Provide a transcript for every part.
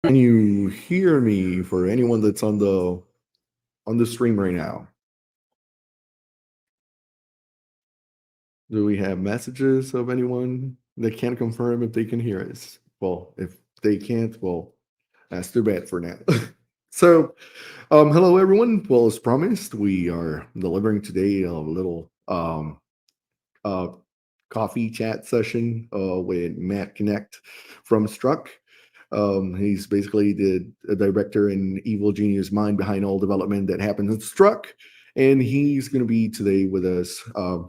Can you hear me for anyone that's on the stream right now? Do we have messages of anyone that can confirm if they can hear us? Well, if they can't, well, that's too bad for now. So, hello everyone. Well, as promised, we are delivering today a little uh, coffee chat session with Matt Knecht from Struck. He's basically the director and evil genius mind behind all development that happens at Struck. And he's going to be today with us,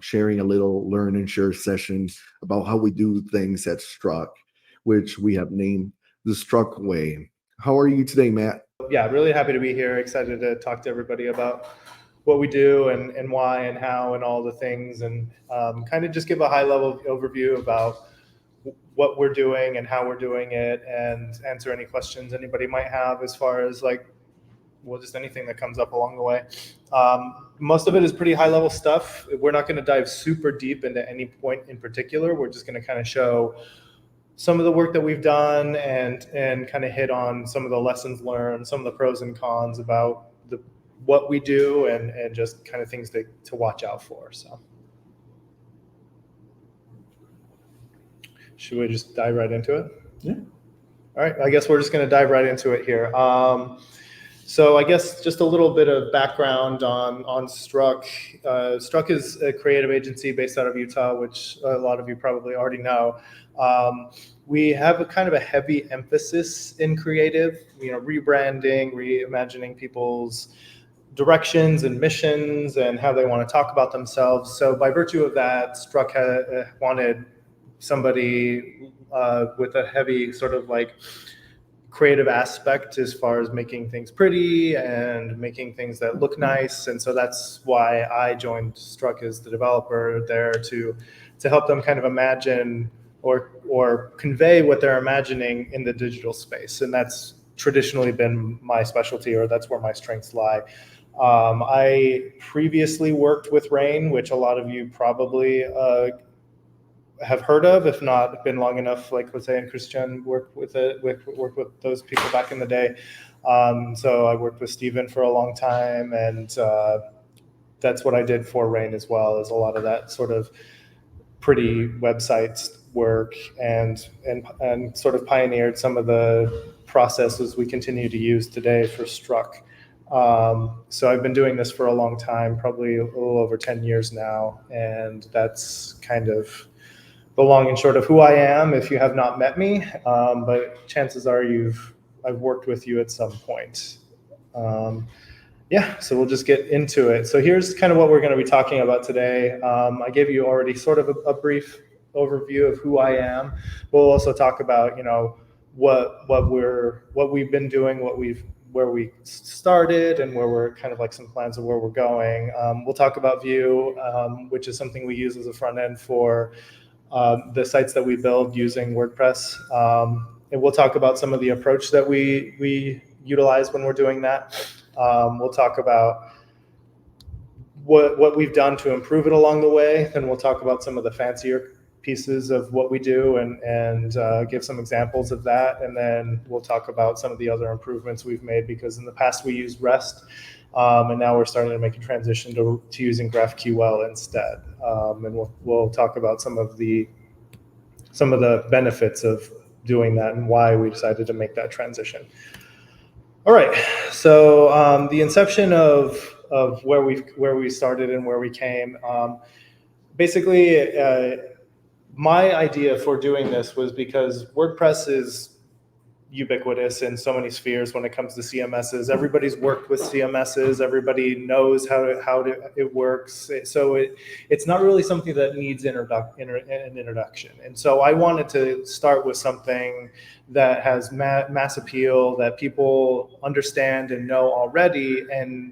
sharing a little learn and share session about how we do things at Struck, which we have named the Struck Way. How are you today, Matt? Yeah, really happy to be here. Excited to talk to everybody about what we do and why and how and all the things, and kind of just give a high level overview about what we're doing and how we're doing it, and answer any questions anybody might have as far as just anything that comes up along the way. Most of it is pretty high level stuff. We're not going to dive super deep into any point in particular. We're just going to kind of show some of the work that we've done and kind of hit on some of the lessons learned, some of the pros and cons about what we do, and just kind of things to watch out for. So should we just dive right into it? Yeah. All right, I guess we're just going to dive right into it here. So I guess just a little bit of background on Struck. Struck is a creative agency based out of Utah, which a lot of you probably already know. We have a kind of a heavy emphasis in creative, rebranding, reimagining people's directions and missions and how they want to talk about themselves. So by virtue of that, Struck wanted somebody with a heavy sort of creative aspect as far as making things pretty and making things that look nice. And so that's why I joined Struck as the developer there to help them kind of imagine or convey what they're imagining in the digital space. And that's traditionally been my specialty, or that's where my strengths lie. I previously worked with Rain, which a lot of you probably have heard of, if not been long enough, like Jose and Christian worked with those people back in the day. So I worked with Steven for a long time, and that's what I did for Rain as well, as a lot of that sort of pretty websites work, and sort of pioneered some of the processes we continue to use today for Struck. So I've been doing this for a long time, probably a little over 10 years now, and that's kind of the long and short of who I am if you have not met me, but chances are I've worked with you at some point. Yeah, so we'll just get into it. So here's kind of what we're going to be talking about today. I gave you already sort of a brief overview of who I am. We'll also talk about, what we've been doing, where we started, and where we're kind of some plans of where we're going. We'll talk about Vue, which is something we use as a front end for the sites that we build using WordPress. And we'll talk about some of the approach that we utilize when we're doing that. We'll talk about what we've done to improve it along the way. Then we'll talk about some of the fancier pieces of what we do and give some examples of that. And then we'll talk about some of the other improvements we've made, because in the past we used REST, and now we're starting to make a transition to using GraphQL instead. And we'll talk about some of the benefits of doing that and why we decided to make that transition. All right, so the inception of where we started and where we came, basically, my idea for doing this was because WordPress is ubiquitous in so many spheres when it comes to CMSs. Everybody's worked with CMSs. Everybody knows how it works. So it's not really something that needs an introduction. And so I wanted to start with something that has mass appeal, that people understand and know already.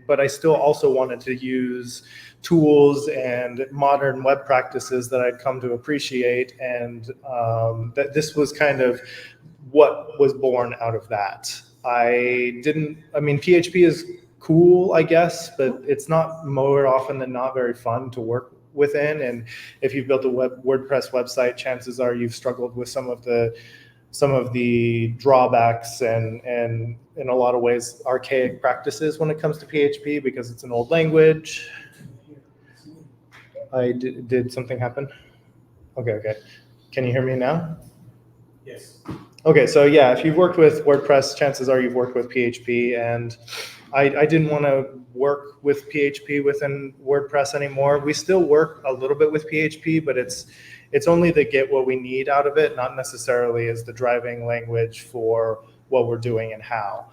But I still also wanted to use tools and modern web practices that I'd come to appreciate. And that this was kind of what was born out of that. PHP is cool, I guess, but it's not, more often than not, very fun to work within. And if you've built a WordPress website, chances are you've struggled with some of the some of the drawbacks and in a lot of ways archaic practices when it comes to PHP because it's an old language. Did something happen? Okay. Can you hear me now? Yes. Okay, so yeah, if you've worked with WordPress, chances are you've worked with PHP, and I didn't want to work with PHP within WordPress anymore. We still work a little bit with PHP, but it's only to get what we need out of it, not necessarily as the driving language for what we're doing and how.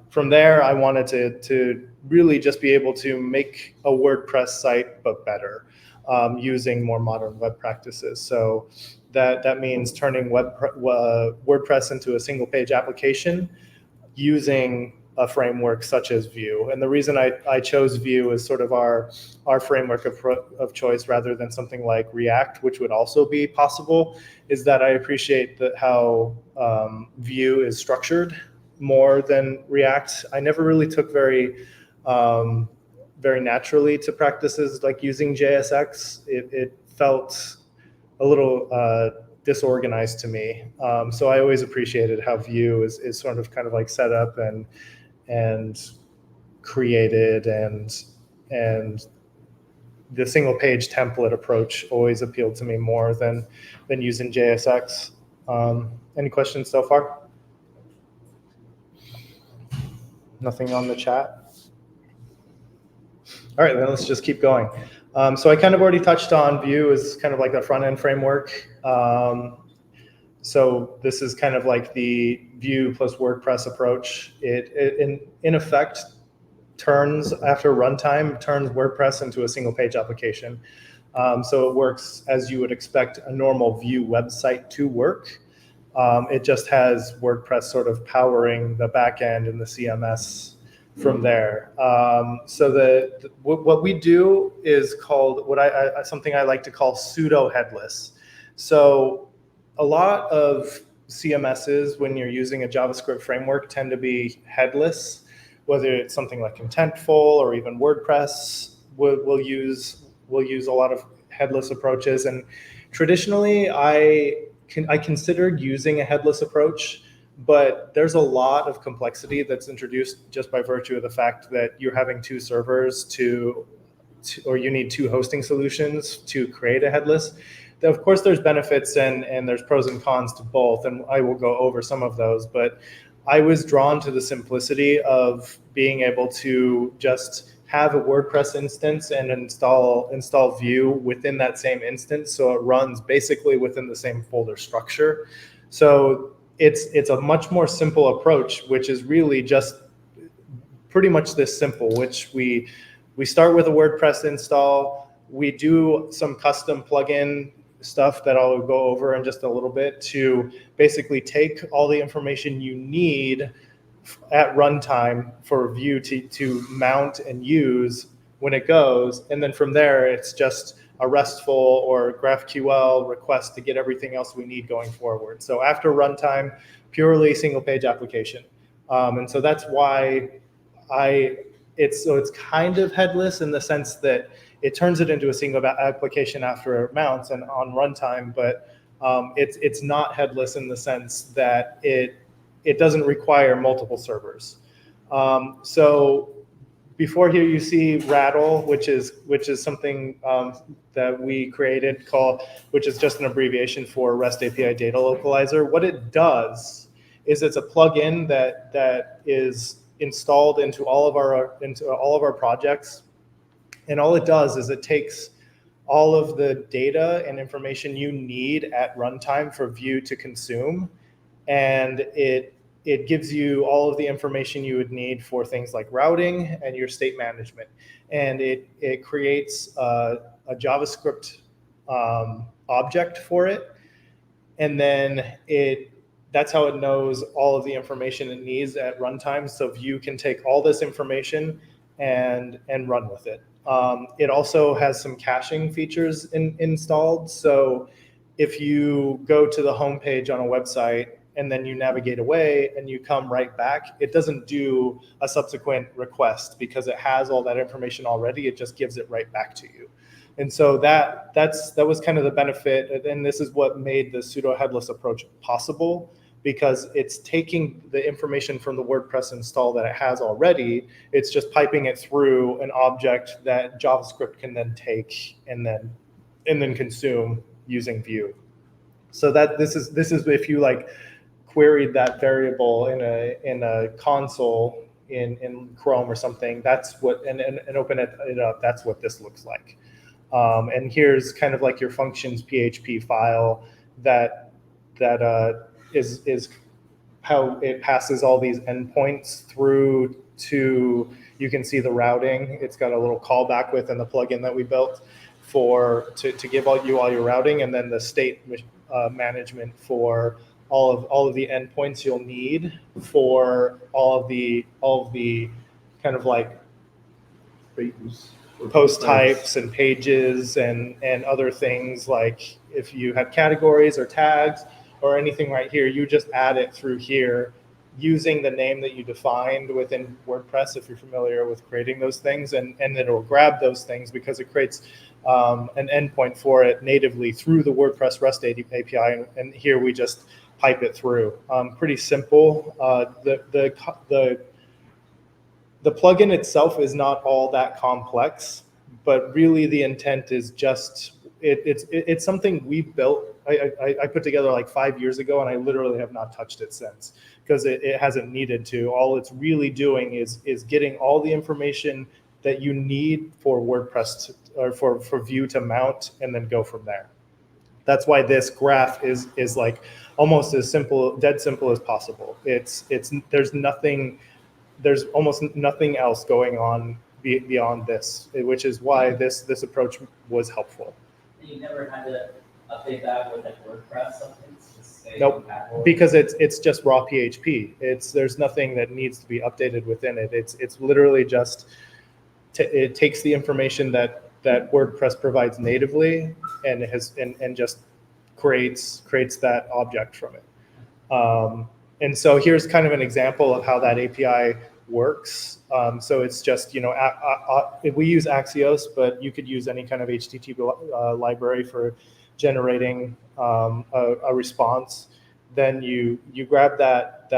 From there, I wanted to really just be able to make a WordPress site, but better, using more modern web practices. So that means turning WordPress into a single page application using a framework such as Vue. And the reason I chose Vue as sort of our framework of choice rather than something like React, which would also be possible, is that I appreciate how Vue is structured more than React. I never really took very naturally to practices like using JSX. It felt a little disorganized to me. So I always appreciated how Vue is sort of kind of like set up and created, and the single page template approach always appealed to me more than using JSX. Any questions so far? Nothing on the chat? All right, then let's just keep going. So I kind of already touched on Vue as kind of like the front end framework. So this is kind of like the Vue plus WordPress approach. It in effect turns, after runtime, turns WordPress into a single page application. So it works as you would expect a normal Vue website to work. It just has WordPress sort of powering the backend and the CMS from there. So what we do is called something I like to call pseudo headless. So a lot of CMSs, when you're using a JavaScript framework, tend to be headless, whether it's something like Contentful or even WordPress will use a lot of headless approaches. And traditionally, I considered using a headless approach, but there's a lot of complexity that's introduced just by virtue of the fact that you're having two servers or you need two hosting solutions to create a headless. Of course, there's benefits and there's pros and cons to both, and I will go over some of those, but I was drawn to the simplicity of being able to just have a WordPress instance and install Vue within that same instance, so it runs basically within the same folder structure. So it's a much more simple approach, which is really just pretty much this simple, which we start with a WordPress install. We do some custom plugin stuff that I'll go over in just a little bit to basically take all the information you need at runtime for Vue to mount and use when it goes. And then from there, it's just a RESTful or GraphQL request to get everything else we need going forward. So after runtime, purely single page application. And so that's why it's kind of headless in the sense that it turns it into a single application after it mounts and on runtime, but it's not headless in the sense that it doesn't require multiple servers. So before here you see Rattle, which is something that we created which is just an abbreviation for REST API Data Localizer. What it does is it's a plugin that is installed into all of our projects. And all it does is it takes all of the data and information you need at runtime for Vue to consume, and it gives you all of the information you would need for things like routing and your state management. And it creates a JavaScript object for it, and then that's how it knows all of the information it needs at runtime. So Vue can take all this information and run with it. It also has some caching features installed. So if you go to the homepage on a website and then you navigate away and you come right back, it doesn't do a subsequent request because it has all that information already. It just gives it right back to you. And so that was kind of the benefit, and this is what made the pseudo headless approach possible, because it's taking the information from the WordPress install that it has already, it's just piping it through an object that JavaScript can then take and then consume using Vue. So that this is if you like queried that variable in a console in Chrome or something, that's what, and open it up, that's what this looks like. And here's kind of like your functions PHP file that is how it passes all these endpoints through to, you can see the routing. It's got a little callback within the plugin that we built to give you all your routing, and then the state management for all of the endpoints you'll need for all of the kind of like post types and pages and other things, like if you had categories or tags or anything right here, you just add it through here using the name that you defined within WordPress, if you're familiar with creating those things, and it'll grab those things because it creates an endpoint for it natively through the WordPress REST API, and here we just pipe it through. Pretty simple. The plugin itself is not all that complex, but really the intent is just, it's something we built. I put together like 5 years ago, and I literally have not touched it since, because it hasn't needed to. All it's really doing is getting all the information that you need for WordPress or for Vue to mount, and then go from there. That's why this graph is like almost as simple, dead simple as possible. There's almost nothing else going on beyond this, which is why this approach was helpful. You never had to update that with like WordPress something? Nope, because it's just raw PHP. There's nothing that needs to be updated within it. It's literally just it takes the information that WordPress provides natively and just creates that object from it. And so here's kind of an example of how that API works. So it's just, we use Axios, but you could use any kind of HTTP library for generating a response. Then you grab that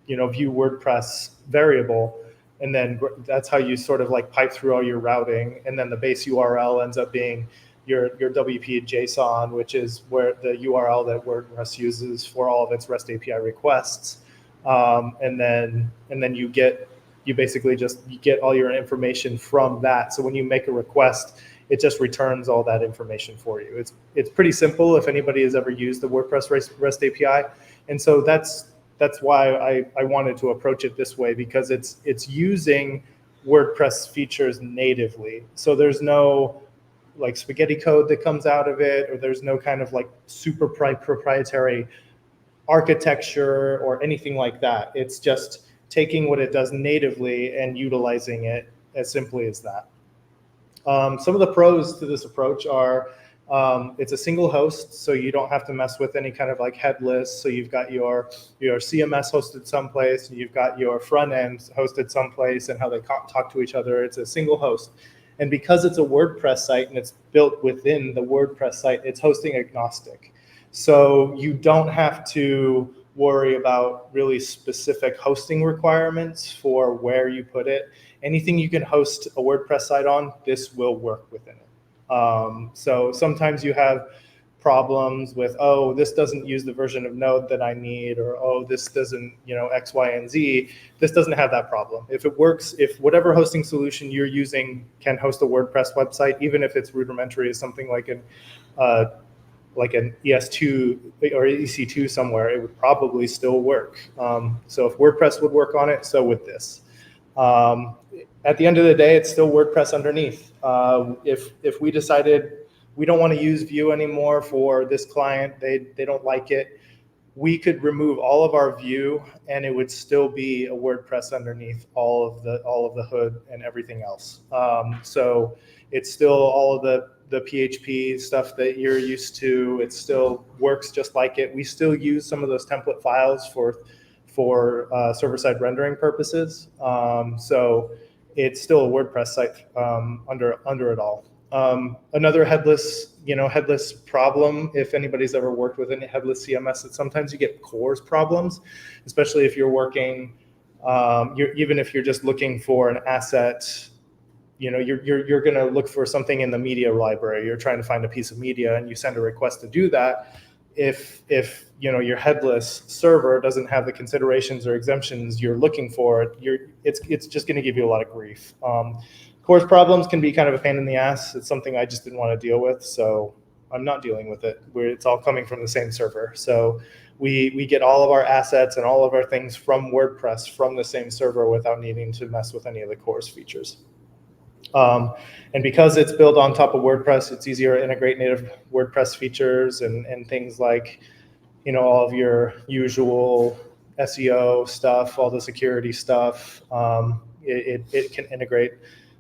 Vue WordPress variable, and then that's how you sort of like pipe through all your routing. And then the base URL ends up being your WP JSON, which is where the URL that WordPress uses for all of its REST API requests. And then you basically just get all your information from that. So when you make a request, it just returns all that information for you. It's pretty simple if anybody has ever used the WordPress REST API. And so that's why I wanted to approach it this way, because it's using WordPress features natively. So there's no like spaghetti code that comes out of it, or there's no kind of like super proprietary architecture or anything like that. It's just taking what it does natively and utilizing it as simply as that. Some of the pros to this approach are it's a single host, so you don't have to mess with any kind of like headless. So you've got your CMS hosted someplace, and you've got your front end hosted someplace, and how they talk to each other. It's a single host. And because it's a WordPress site and it's built within the WordPress site, it's hosting agnostic. So you don't have to worry about really specific hosting requirements for where you put it. Anything you can host a WordPress site on, this will work within it. So sometimes you have problems with, oh, this doesn't use the version of Node that I need, or oh, this doesn't, X, Y, and Z. This doesn't have that problem. If it works, if whatever hosting solution you're using can host a WordPress website, even if it's rudimentary as something like an ES2 or EC2 somewhere, it would probably still work. So if WordPress would work on it, so would this. At the end of the day, it's still WordPress underneath. If we decided we don't want to use Vue anymore for this client, they don't like it, we could remove all of our Vue, and it would still be a WordPress underneath all of the hood and everything else. So it's still all of the PHP stuff that you're used to. It still works just like it. We still use some of those template files for server-side rendering purposes. So it's still a WordPress site under it all. Another headless problem, if anybody's ever worked with any headless CMS, that sometimes you get CORS problems, especially if you're working, even if you're just looking for an asset. You're going to look for something in the media library. You're trying to find a piece of media, and you send a request to do that. If your headless server doesn't have the considerations or exemptions you're looking for, it's just going to give you a lot of grief. CORS problems can be kind of a pain in the ass. It's something I just didn't want to deal with, so I'm not dealing with it. It's all coming from the same server. So we get all of our assets and all of our things from WordPress from the same server without needing to mess with any of the CORS features. And because it's built on top of WordPress, it's easier to integrate native WordPress features and things like, all of your usual SEO stuff, all the security stuff. It can integrate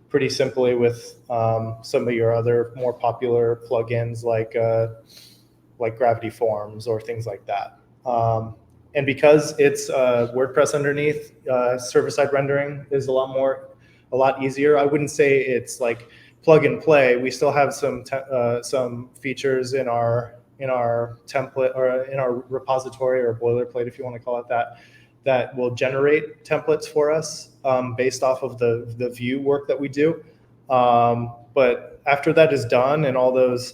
pretty simply with some of your other more popular plugins like Gravity Forms or things like that. And because it's WordPress underneath, server-side rendering is a lot easier. I wouldn't say it's like plug and play. We still have some features in our template or in our repository or boilerplate, if you want to call it that will generate templates for us based off of the view work that we do. But after that is done and all those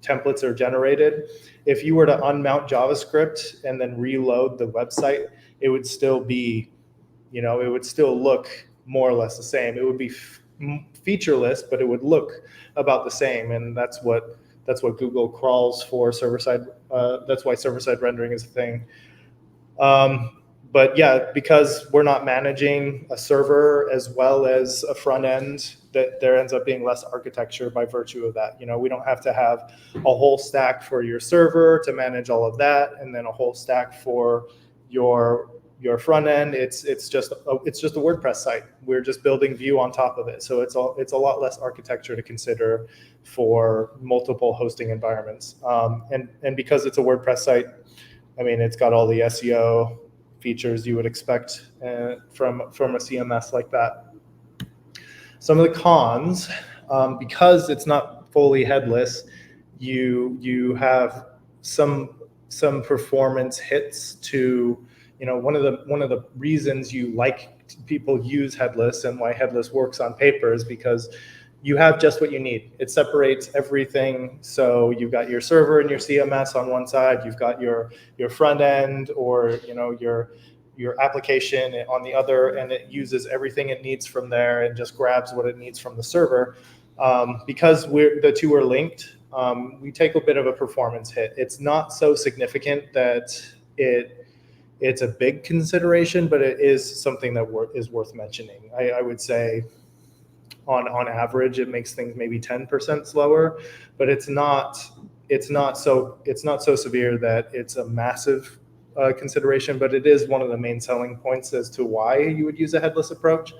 templates are generated, if you were to unmount JavaScript and then reload the website, it would still be, it would still look more or less the same. It would be featureless, but it would look about the same. And that's what Google crawls for server-side. That's why server-side rendering is a thing. But yeah, because we're not managing a server as well as a front end, that there ends up being less architecture by virtue of that. We don't have to have a whole stack for your server to manage all of that, and then a whole stack for your front end. It's just a WordPress site. We're just building Vue on top of it, so it's a lot less architecture to consider for multiple hosting environments. And because it's a WordPress site, I mean, it's got all the SEO features you would expect from a CMS like that. Some of the cons, because it's not fully headless, you have some performance hits to, one of the reasons people use headless and why headless works on paper is because you have just what you need. It separates everything. So you've got your server and your CMS on one side, you've got your front end or your application on the other, and it uses everything it needs from there and just grabs what it needs from the server. Because the two are linked, we take a bit of a performance hit. It's not so significant that it's a big consideration, but it is something that is worth mentioning. I would say on average, it makes things maybe 10% slower, but it's not so severe that it's a massive consideration, but it is one of the main selling points as to why you would use a headless approach.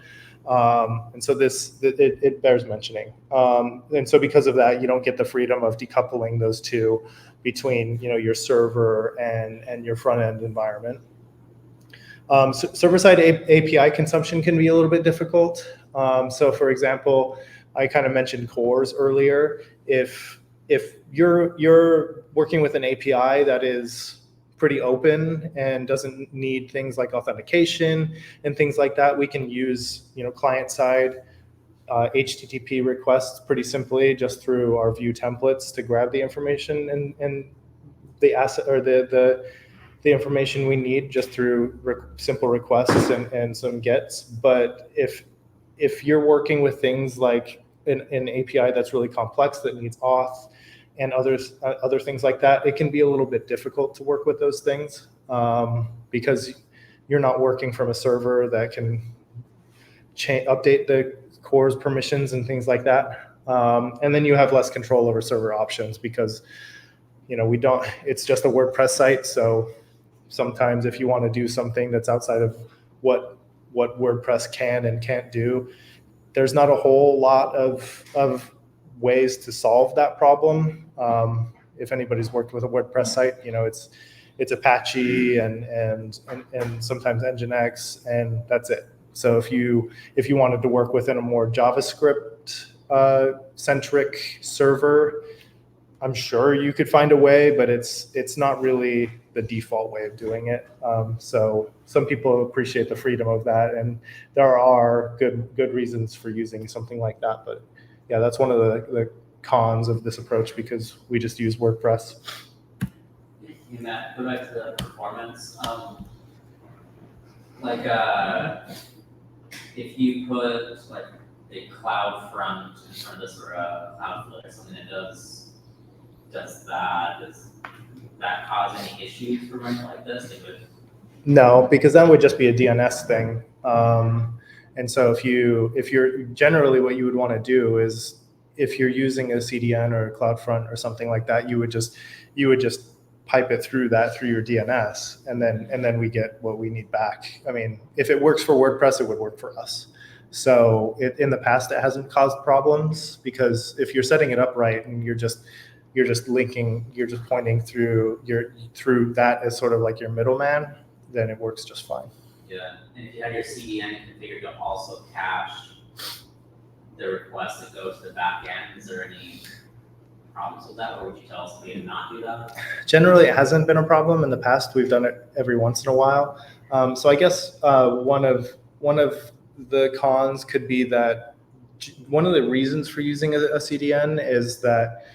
And so it bears mentioning. And so because of that, you don't get the freedom of decoupling those two between your server and your front end environment. Server-side API consumption can be a little bit difficult. So for example, I kind of mentioned CORS earlier. If you're working with an API that is pretty open and doesn't need things like authentication and things like that, we can use client-side HTTP requests pretty simply just through our Vue templates to grab the information and the asset or the information we need just through simple requests and some gets. But if you're working with things like an API that's really complex that needs auth and other things like that, it can be a little bit difficult to work with those things because you're not working from a server that can update the CORS permissions and things like that. And then you have less control over server options because it's just a WordPress site. So sometimes if you want to do something that's outside of what WordPress can and can't do, there's not a whole lot of ways to solve that problem. If anybody's worked with a WordPress site, it's Apache and sometimes Nginx, and that's it. So if you wanted to work within a more JavaScript centric server, I'm sure you could find a way, but it's not really the default way of doing it. So some people appreciate the freedom of that, and there are good reasons for using something like that. But yeah, that's one of the cons of this approach, because we just use WordPress. You Matt, go back to the performance. If you put like a cloud front in front of this, or a Cloudflare or something that does that cause any issues for running like this? No, because that would just be a DNS thing. And so if you're generally, what you would want to do is, if you're using a CDN or a CloudFront or something like that, you would just pipe it through your DNS, and then we get what we need back. I mean, if it works for WordPress, it would work for us. So in the past, it hasn't caused problems, because if you're setting it up right and you're just linking, you're just pointing through that as sort of like your middleman, then it works just fine. Yeah, and if you have your CDN configured to also cache the request that goes to the back end, is there any problems with that, or would you tell us to not do that? Generally, it hasn't been a problem. In the past, we've done it every once in a while. So I guess one of the cons could be that one of the reasons for using a CDN is that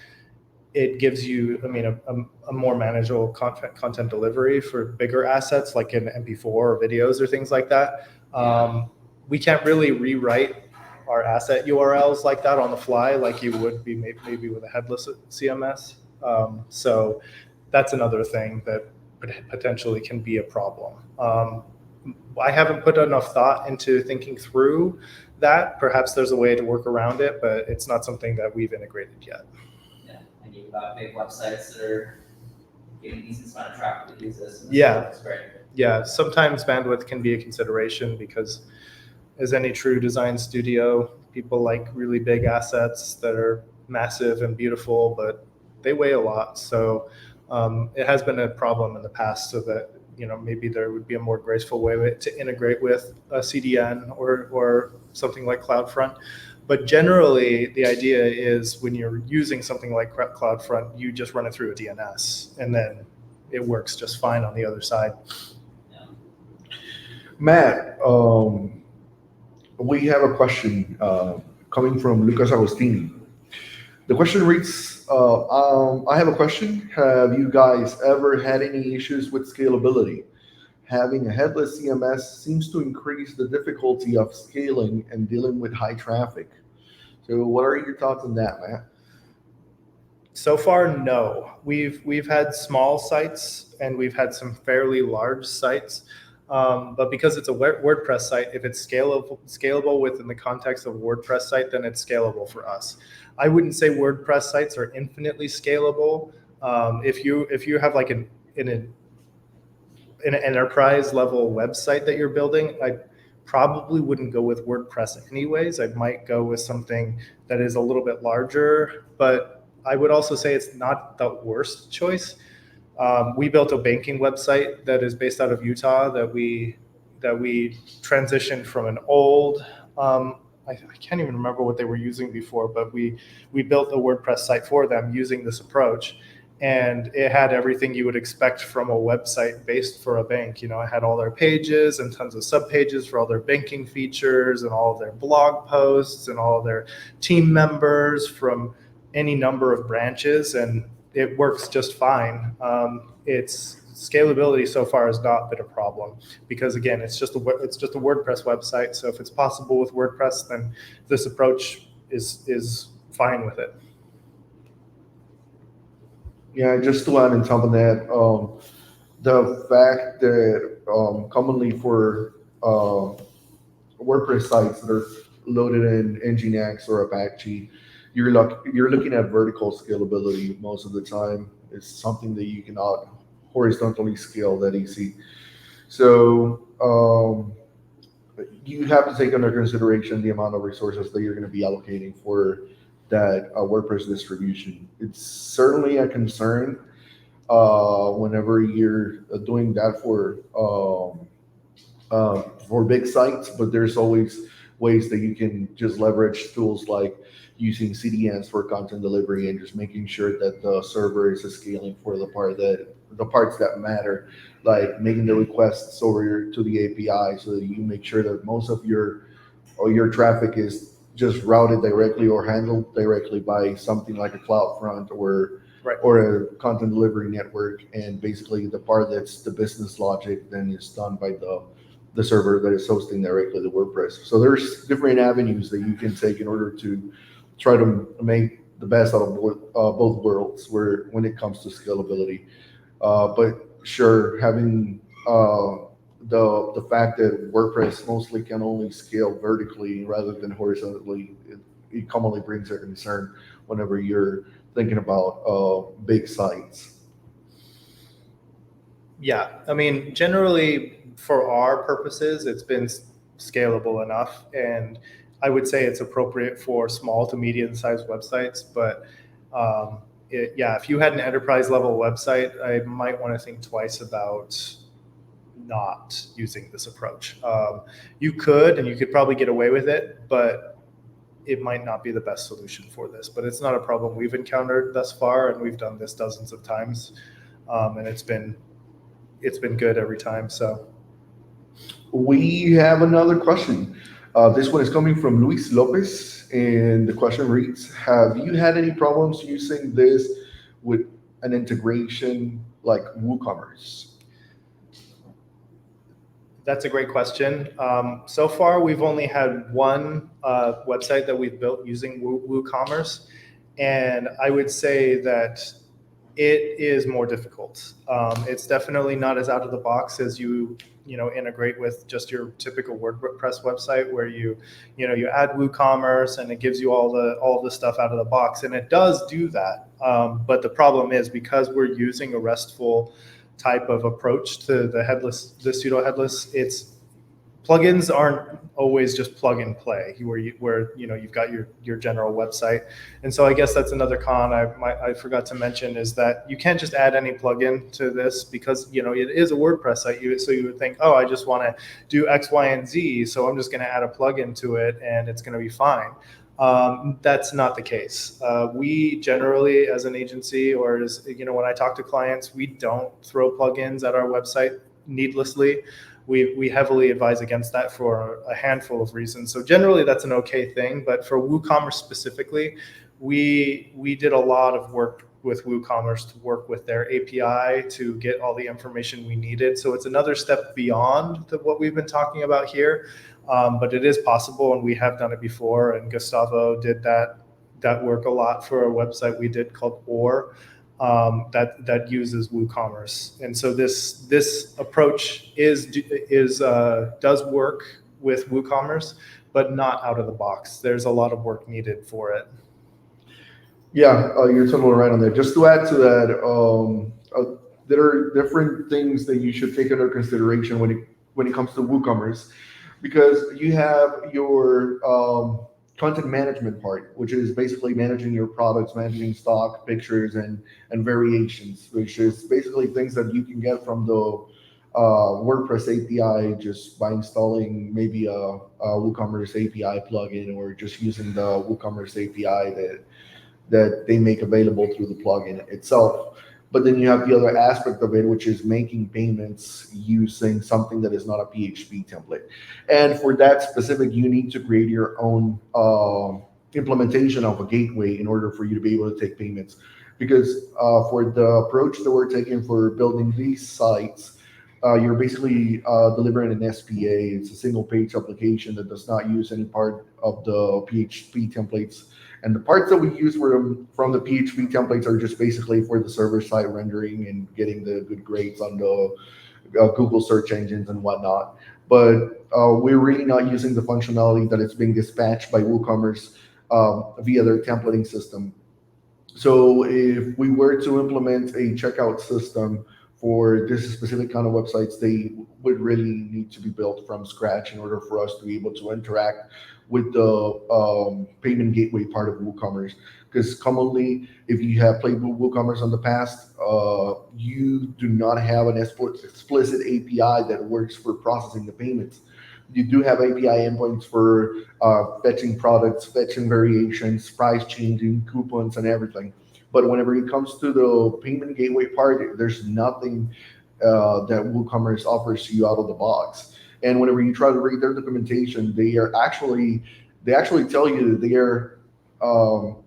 it gives you, a more manageable content delivery for bigger assets, like in MP4 or videos or things like that. We can't really rewrite our asset URLs like that on the fly, like you would be maybe with a headless CMS. So that's another thing that potentially can be a problem. I haven't put enough thought into thinking through that. Perhaps there's a way to work around it, but it's not something that we've integrated yet. Yeah, and you've got big websites that are getting a decent amount of traffic to use this. Yeah. That's great. Yeah, sometimes bandwidth can be a consideration, because as any true design studio, people like really big assets that are massive and beautiful, but they weigh a lot. So it has been a problem in the past, so that maybe there would be a more graceful way to integrate with a CDN or something like CloudFront. But generally, the idea is, when you're using something like CloudFront, you just run it through a DNS, and then it works just fine on the other side. Yeah. Matt, we have a question coming from Lucas Agostini. The question reads, I have a question. Have you guys ever had any issues with scalability? Having a headless CMS seems to increase the difficulty of scaling and dealing with high traffic. So what are your thoughts on that, Matt? So far, no. We've had small sites, and we've had some fairly large sites. But because it's a WordPress site, if it's scalable within the context of a WordPress site, then it's scalable for us. I wouldn't say WordPress sites are infinitely scalable. If you have like an enterprise level website that you're building, I probably wouldn't go with WordPress anyways. I might go with something that is a little bit larger, but I would also say it's not the worst choice. We built a banking website that is based out of Utah that we transitioned from an old, I can't even remember what they were using before, but we built a WordPress site for them using this approach. And it had everything you would expect from a website based for a bank. It had all their pages and tons of subpages for all their banking features, and all of their blog posts, and all of their team members from any number of branches, and it works just fine. Its scalability so far has not been a problem, because again, it's just a WordPress website. So if it's possible with WordPress, then this approach is fine with it. Yeah, just to add on top of that, the fact that commonly for WordPress sites that are loaded in Nginx or Apache, you're looking at vertical scalability most of the time. It's something that you cannot horizontally scale that easy. So you have to take under consideration the amount of resources that you're going to be allocating for that WordPress distribution. It's certainly a concern whenever you're doing that for for big sites, but there's always ways that you can just leverage tools like using CDNs for content delivery and just making sure that the server is scaling for the parts that matter, like making the requests over to the API so that you make sure that most of your traffic is just routed directly or handled directly by something like a CloudFront Right. or a content delivery network, and basically the part that's the business logic then is done by the server that is hosting directly the WordPress. So there's different avenues that you can take in order to try to make the best out of both worlds where when it comes to scalability. But sure, having the fact that WordPress mostly can only scale vertically rather than horizontally, it commonly brings a concern whenever you're thinking about big sites. Yeah, I mean, generally for our purposes, it's been scalable enough, and I would say it's appropriate for small to medium-sized websites. But yeah, if you had an enterprise-level website, I might want to think twice about not using this approach. You could, and you could probably get away with it, but it might not be the best solution for this. But it's not a problem we've encountered thus far, and we've done this dozens of times, and it's been good every time. So We have another question. This one is coming from Luis Lopez, and the question reads: have you had any problems using this with an integration like WooCommerce? that's a great question. So far, we've only had one website that we've built using WooCommerce, and I would say that it is more difficult. It's definitely not as out of the box as you integrate with just your typical WordPress website, where you add WooCommerce and it gives you all the stuff out of the box, and it does do that. But the problem is, because we're using a RESTful type of approach to the pseudo headless, it's plugins aren't always just plug and play where you've got your general website. And so I guess that's another con I forgot to mention, is that you can't just add any plugin to this, because it is a WordPress site. So you would think, oh, I just want to do X, Y, and Z, so I'm just going to add a plugin to it and it's going to be fine. That's not the case. We generally, as an agency, or as when I talk to clients, we don't throw plugins at our website needlessly. We heavily advise against that for a handful of reasons. So generally, that's an okay thing. But for WooCommerce specifically, we did a lot of work with WooCommerce to work with their API to get all the information we needed. So it's another step beyond what we've been talking about here. But it is possible, and we have done it before. And Gustavo did that work a lot for a website we did called Or. That uses WooCommerce, and so this approach does work with WooCommerce, but not out of the box. There's a lot of work needed for it. Yeah, you're totally right on that. Just to add to that, there are different things that you should take under consideration when it comes to WooCommerce, because you have your content management part, which is basically managing your products, managing stock, pictures, and variations, which is basically things that you can get from the WordPress API just by installing maybe a WooCommerce API plugin, or just using the WooCommerce API that they make available through the plugin itself. But then you have the other aspect of it, which is making payments using something that is not a PHP template. And for that specific, you need to create your own implementation of a gateway in order for you to be able to take payments. Because for the approach that we're taking for building these sites, you're basically delivering an SPA. It's a single page application that does not use any part of the PHP templates. And the parts that we use from the PHP templates are just basically for the server-side rendering and getting the good grades on the Google search engines and whatnot. But we're really not using the functionality that is being dispatched by WooCommerce via their templating system. So if we were to implement a checkout system for this specific kind of websites, they would really need to be built from scratch in order for us to be able to interact with the payment gateway part of WooCommerce. Because commonly, if you have played with WooCommerce in the past, you do not have an explicit API that works for processing the payments. You do have API endpoints for fetching products, fetching variations, price changing, coupons, and everything. But whenever it comes to the payment gateway part, there's nothing that WooCommerce offers you out of the box. And whenever you try to read their documentation, they actually tell you that um,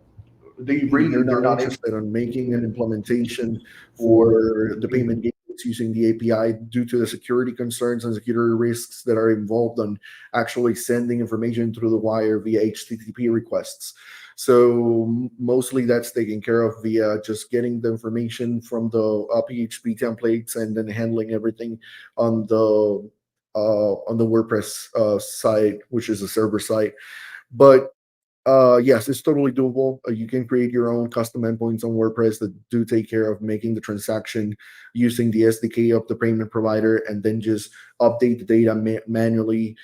they really they're not interested in making an implementation for the payment gateways using the API due to the security concerns and security risks that are involved on actually sending information through the wire via HTTP requests. So mostly that's taken care of via just getting the information from the PHP templates and then handling everything on the WordPress site, which is a server site. But yes, it's totally doable. You can create your own custom endpoints on WordPress that do take care of making the transaction using the SDK of the payment provider, and then just update the data manually.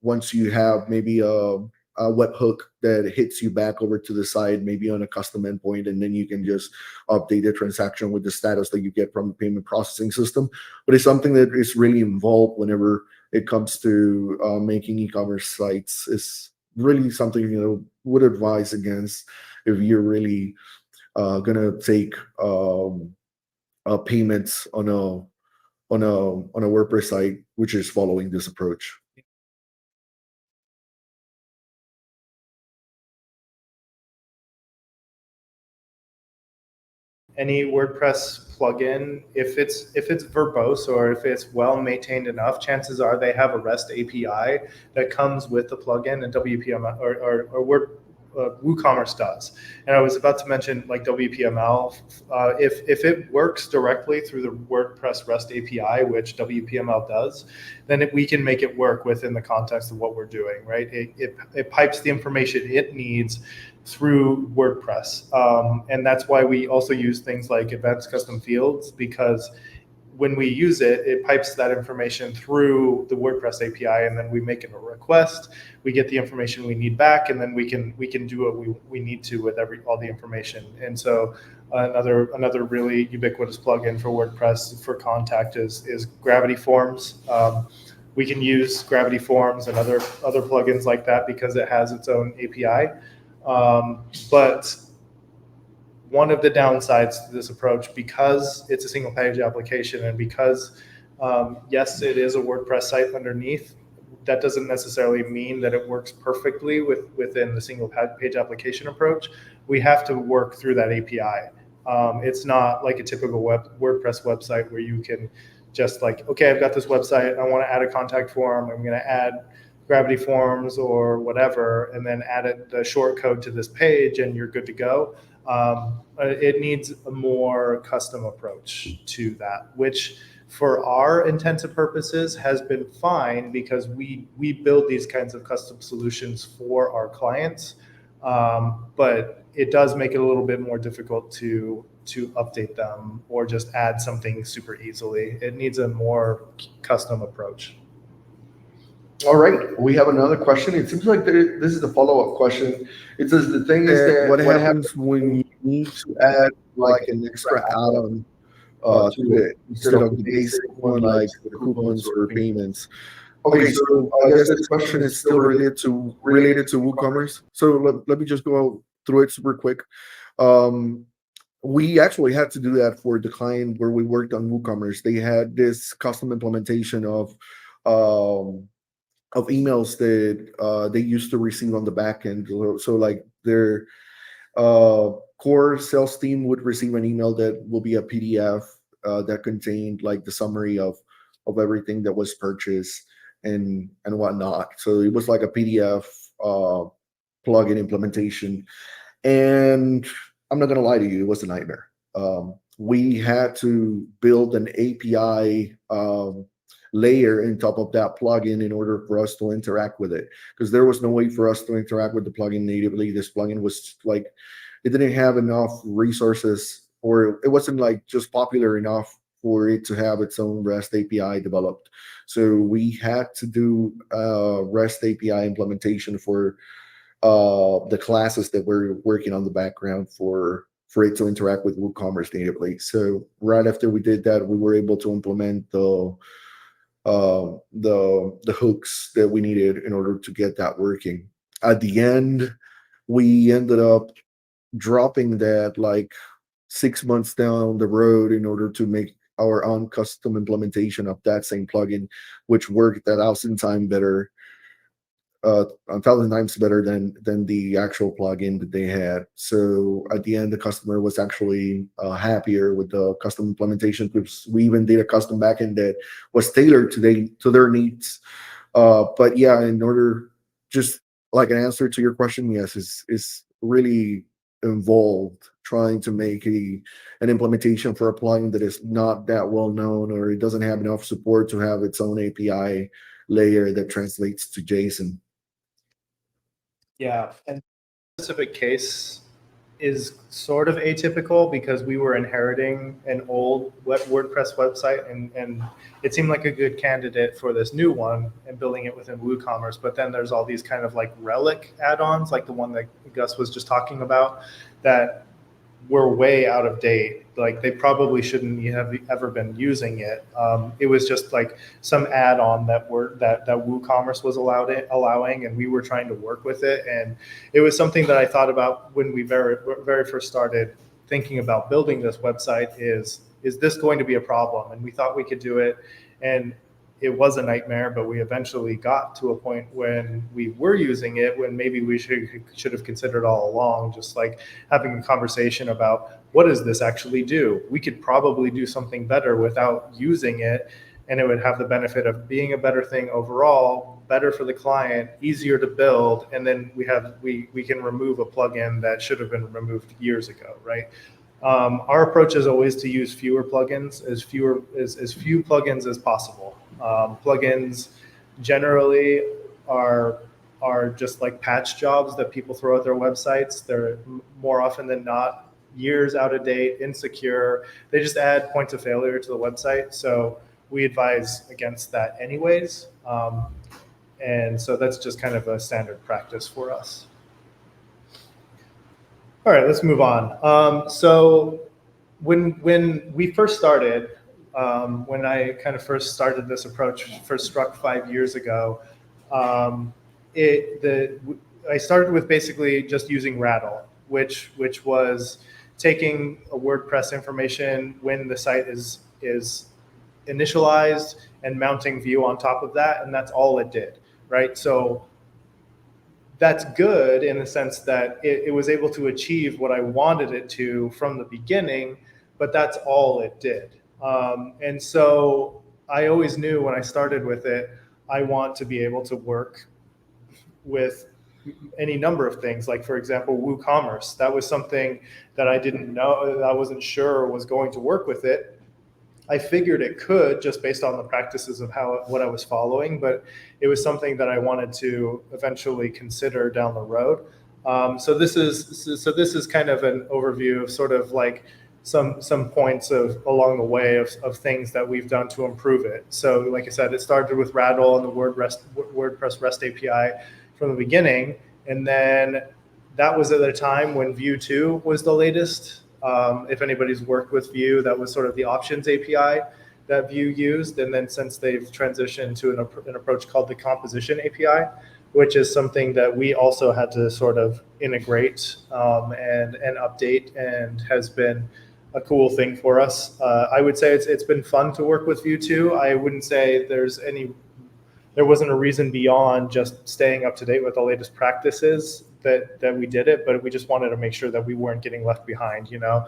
Once you have maybe a webhook that hits you back over to the side, maybe on a custom endpoint, and then you can just update the transaction with the status that you get from the payment processing system. But it's something that is really involved whenever it comes to making e-commerce sites. It's really something would advise against if you're really gonna take payments on a WordPress site, which is following this approach. Any WordPress plugin, if it's verbose or if it's well maintained enough, chances are they have a REST API that comes with the plugin, and WPML or WooCommerce does. And I was about to mention like WPML. If it works directly through the WordPress REST API, which WPML does, then we can make it work within the context of what we're doing, right? It pipes the information it needs through WordPress. And that's why we also use things like advanced custom fields, because when we use it, it pipes that information through the WordPress API, and then we make it a request. We get the information we need back, and then we can do what we need to with all the information. And so another really ubiquitous plugin for WordPress for contact is Gravity Forms. We can use Gravity Forms and other plugins like that because it has its own API. But one of the downsides to this approach, because it's a single page application and because, yes, it is a WordPress site underneath, that doesn't necessarily mean that it works perfectly within the single page application approach. We have to work through that API. It's not like a typical WordPress website where you can just like, okay, I've got this website, I want to add a contact form, I'm going to add Gravity Forms or whatever, and then add the short code to this page and you're good to go. It needs a more custom approach to that, which for our intents and purposes has been fine because we build these kinds of custom solutions for our clients. But it does make it a little bit more difficult to update them or just add something super easily. It needs a more custom approach. All right, we have another question. It seems like this is the follow-up question. It says the thing is that what happens when you need to add like an extra add-on to it instead of the basic one like the coupons or payments. Okay, so I guess this question is still related to WooCommerce. So let me just go through it super quick. We actually had to do that for the client where we worked on WooCommerce. They had this custom implementation of emails that they used to receive on the back end. So like their core sales team would receive an email that will be a PDF that contained like the summary of everything that was purchased and whatnot. So it was like a PDF plugin implementation. And I'm not gonna lie to you, it was a nightmare. We had to build an API layer on top of that plugin in order for us to interact with it, because there was no way for us to interact with the plugin natively. This plugin was like, it didn't have enough resources, or it wasn't like just popular enough for it to have its own REST API developed. So we had to do REST API implementation for the classes that we're working on the background for it to interact with WooCommerce natively. So right after we did that, we were able to implement the hooks that we needed in order to get that working. At the end, we ended up dropping that like 6 months down the road in order to make our own custom implementation of that same plugin, which worked 1,000 times better, 1,000 times better than the actual plugin that they had. So at the end, the customer was actually happier with the custom implementation, because we even did a custom backend that was tailored to their needs. But yeah, in order, just like an answer to your question, yes, is really involved trying to make an implementation for a plugin that is not that well known, or it doesn't have enough support to have its own API layer that translates to JSON. Yeah, and specific case is sort of atypical because we were inheriting an old WordPress website, and it seemed like a good candidate for this new one and building it within WooCommerce. But then there's all these kind of like relic add-ons, like the one that Gus was just talking about, that were way out of date. Like they probably shouldn't have ever been using it. It was just like some add-on that WooCommerce was allowing, and we were trying to work with it. And it was something that I thought about when we very first started thinking about building this website. Is this going to be a problem? And we thought we could do it, and it was a nightmare. But we eventually got to a point when we were using it, when maybe we should have considered all along, just like having a conversation about, what does this actually do? We could probably do something better without using it, and it would have the benefit of being a better thing overall, better for the client, easier to build, and then we can remove a plugin that should have been removed years ago, right? Our approach is always to use fewer plugins, as few plugins as possible. Plugins generally are just like patch jobs that people throw at their websites. They're more often than not years out of date, insecure. They just add points of failure to the website. So we advise against that anyways. And so that's just kind of a standard practice for us. All right, let's move on. So when we first started, when I kind of first started this approach for Struck 5 years ago, I started with basically just using Rattle, which was taking a WordPress information when the site is initialized and mounting Vue on top of that, and that's all it did, right? So that's good in the sense that it was able to achieve what I wanted it to from the beginning, but that's all it did. And so I always knew when I started with it, I want to be able to work with any number of things. Like, for example, WooCommerce. That was something that I didn't know, I wasn't sure was going to work with it. I figured it could, just based on the practices of what I was following, but it was something that I wanted to eventually consider down the road. So this is kind of an overview of sort of like some points along the way of things that we've done to improve it. So like I said, it started with Rattle and the WordPress REST API from the beginning, and then that was at a time when Vue 2 was the latest. If anybody's worked with Vue, that was sort of the options API that Vue used. And then since they've transitioned to an approach called the composition API, which is something that we also had to sort of integrate and update, and has been a cool thing for us. I would say it's been fun to work with Vue 2. I wouldn't say there wasn't a reason beyond just staying up to date with the latest practices that we did it, but we just wanted to make sure that we weren't getting left behind, you know?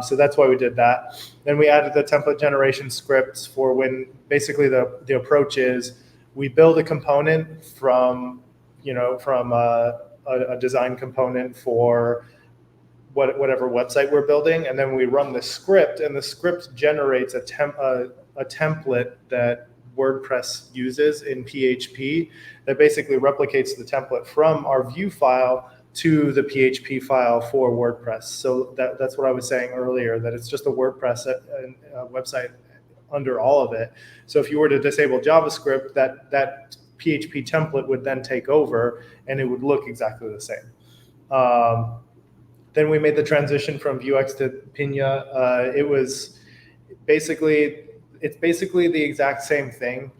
So that's why we did that. Then we added the template generation scripts for when basically the approach is we build a component from a design component for whatever website we're building, and then we run the script, and the script generates a template that WordPress uses in PHP that basically replicates the template from our Vue file to the PHP file for WordPress. So that's what I was saying earlier, that it's just a WordPress website under all of it. So if you were to disable JavaScript, that PHP template would then take over and it would look exactly the same. Then we made the transition from Vuex to Pina. It's basically the exact same thing.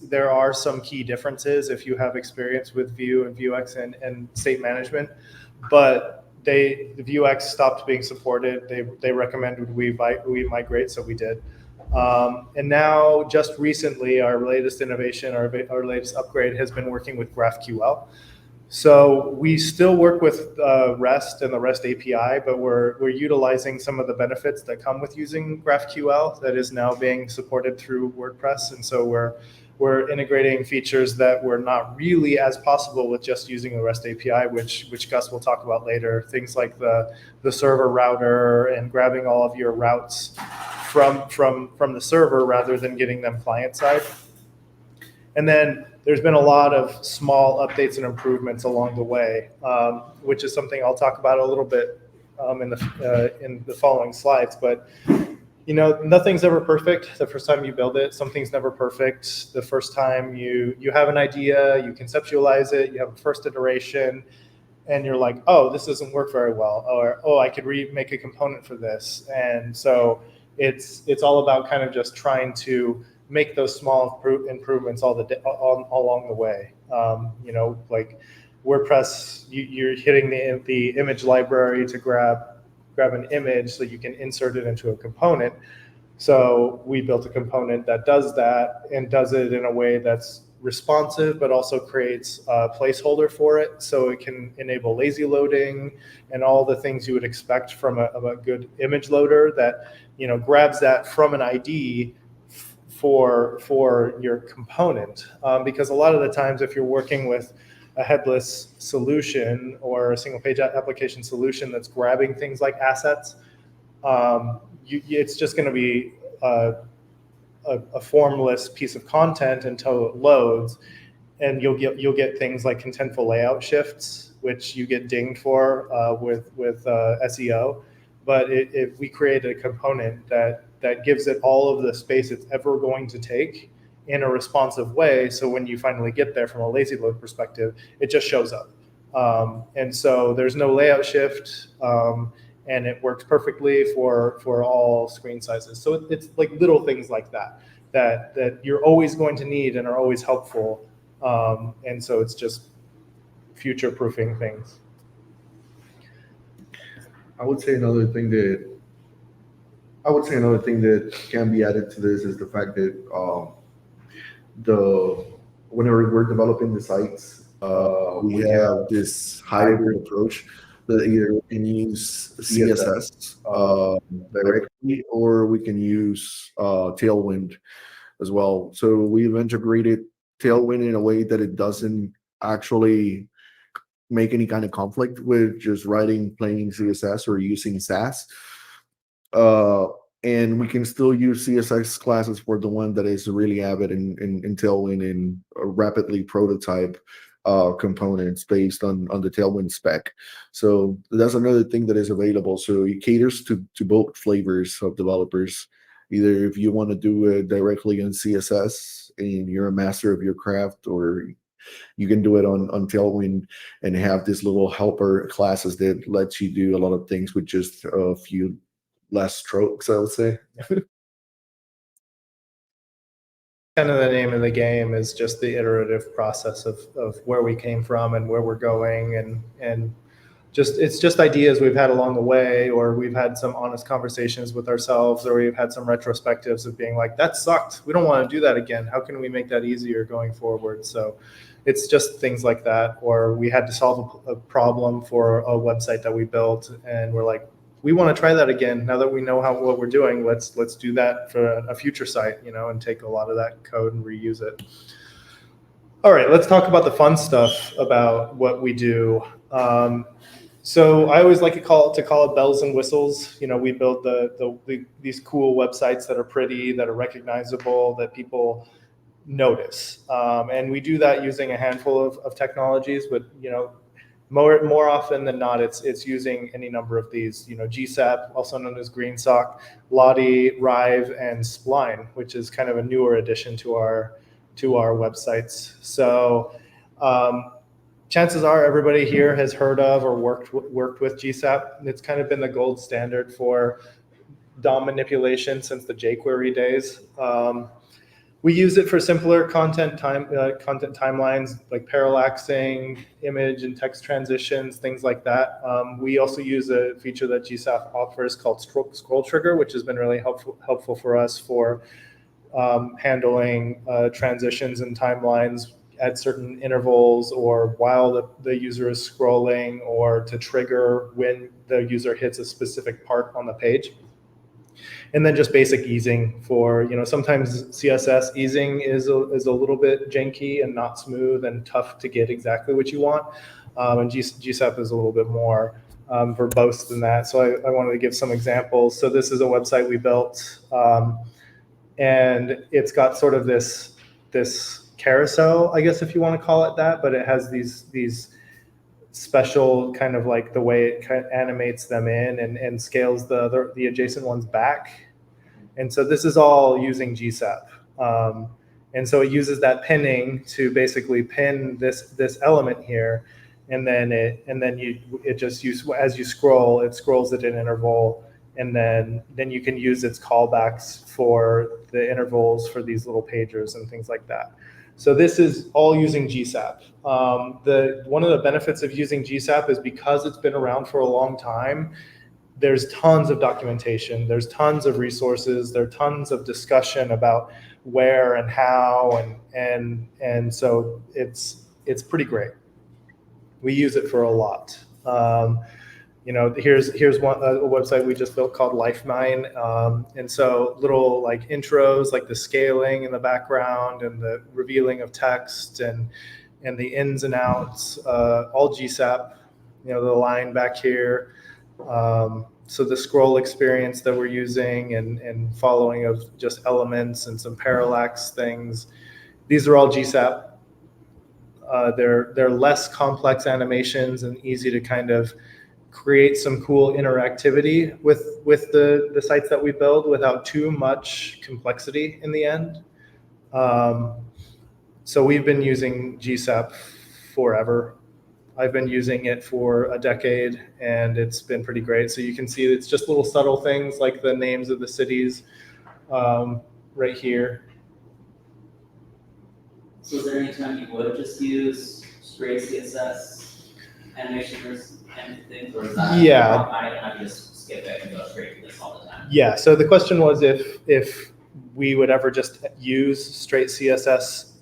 There are some key differences if you have experience with Vue and Vuex and state management, but the Vuex stopped being supported. They recommended we migrate, so we did. And now, just recently, our latest innovation, our latest upgrade has been working with GraphQL. So we still work with REST and the REST API, but we're utilizing some of the benefits that come with using GraphQL that is now being supported through WordPress. And so we're integrating features that were not really as possible with just using the REST API, which Gus will talk about later. Things like the server router and grabbing all of your routes from the server rather than getting them client side. And then there's been a lot of small updates and improvements along the way, which is something I'll talk about a little bit in the following slides. But nothing's ever perfect the first time you build it. Something's never perfect the first time you have an idea, you conceptualize it, you have a first iteration, and you're like, oh, this doesn't work very well, or oh, I could make a component for this. And so it's all about kind of just trying to make those small improvements along the way. Like WordPress, you're hitting the image library to grab an image so you can insert it into a component. So we built a component that does that and does it in a way that's responsive, but also creates a placeholder for it. So it can enable lazy loading and all the things you would expect from a good image loader that, grabs that from an ID for your component. Because a lot of the times if you're working with a headless solution or a single page application solution that's grabbing things like assets, it's just going to be a formless piece of content until it loads, and you'll get things like contentful layout shifts, which you get dinged for with SEO. But if we create a component that gives it all of the space it's ever going to take in a responsive way, so when you finally get there from a lazy load perspective, it just shows up. And so there's no layout shift, and it works perfectly for all screen sizes. So it's like little things like that you're always going to need and are always helpful. And so it's just future-proofing things. I would say another thing that can be added to this is the fact that whenever we're developing the sites, we have this hybrid approach that either we can use CSS directly or we can use Tailwind as well. So we've integrated Tailwind in a way that it doesn't actually make any kind of conflict with just writing plain CSS or using Sass. And we can still use CSS classes for the one that is really avid in Tailwind and rapidly prototype components based on the Tailwind spec. So that's another thing that is available. So it caters to both flavors of developers. Either if you want to do it directly in CSS and you're a master of your craft, or you can do it on Tailwind and have this little helper classes that lets you do a lot of things with just a few less strokes, I would say. Kind of the name of the game is just the iterative process of where we came from and where we're going, and it's just ideas we've had along the way, or we've had some honest conversations with ourselves, or we've had some retrospectives of being like, that sucked, we don't want to do that again, how can we make that easier going forward? So it's just things like that. Or we had to solve a problem for a website that we built, and we're like, we want to try that again. Now that we know what we're doing, let's do that for a future site, and take a lot of that code and reuse it. All right, let's talk about the fun stuff about what we do. So I always like to call it bells and whistles. We build these cool websites that are pretty, that are recognizable, that people notice. And we do that using a handful of technologies, but More often than not, it's using any number of these, GSAP, also known as GreenSock, Lottie, Rive, and Spline, which is kind of a newer addition to our websites. So chances are everybody here has heard of or worked with GSAP. It's kind of been the gold standard for DOM manipulation since the jQuery days. We use it for simpler content timelines, like parallaxing, image and text transitions, things like that. We also use a feature that GSAP offers called scroll trigger, which has been really helpful for us for handling transitions and timelines at certain intervals, or while the user is scrolling, or to trigger when the user hits a specific part on the page. And then just basic easing for, sometimes CSS easing is a little bit janky and not smooth and tough to get exactly what you want. And GSAP is a little bit more verbose than that. So I wanted to give some examples. So this is a website we built, and it's got sort of this carousel, I guess, if you want to call it that, but it has these special kind of like the way it kind of animates them in and scales the adjacent ones back. And so this is all using GSAP. And so it uses that pinning to basically pin this element here, and then it just as you scroll, it scrolls at an interval, and then you can use its callbacks for the intervals for these little pagers and things like that. So this is all using GSAP. One of the benefits of using GSAP is because it's been around for a long time, there's tons of documentation, there's tons of resources, there's tons of discussion about where and how, and so it's pretty great. We use it for a lot. Here's one a website we just built called LifeMine, and so little like intros, like the scaling in the background and the revealing of text and the ins and outs, all GSAP. The line back here. So the scroll experience that we're using and following of just elements and some parallax things, these are all GSAP. They're less complex animations and easy to kind of create some cool interactivity with the sites that we build without too much complexity in the end. So we've been using GSAP forever. I've been using it for a decade, and it's been pretty great. So you can see it's just little subtle things like the names of the cities right here. So is there any time you would just use straight CSS animations and things, or is that I just skip it and go straight to this all the time? Yeah, so the question was if we would ever just use straight CSS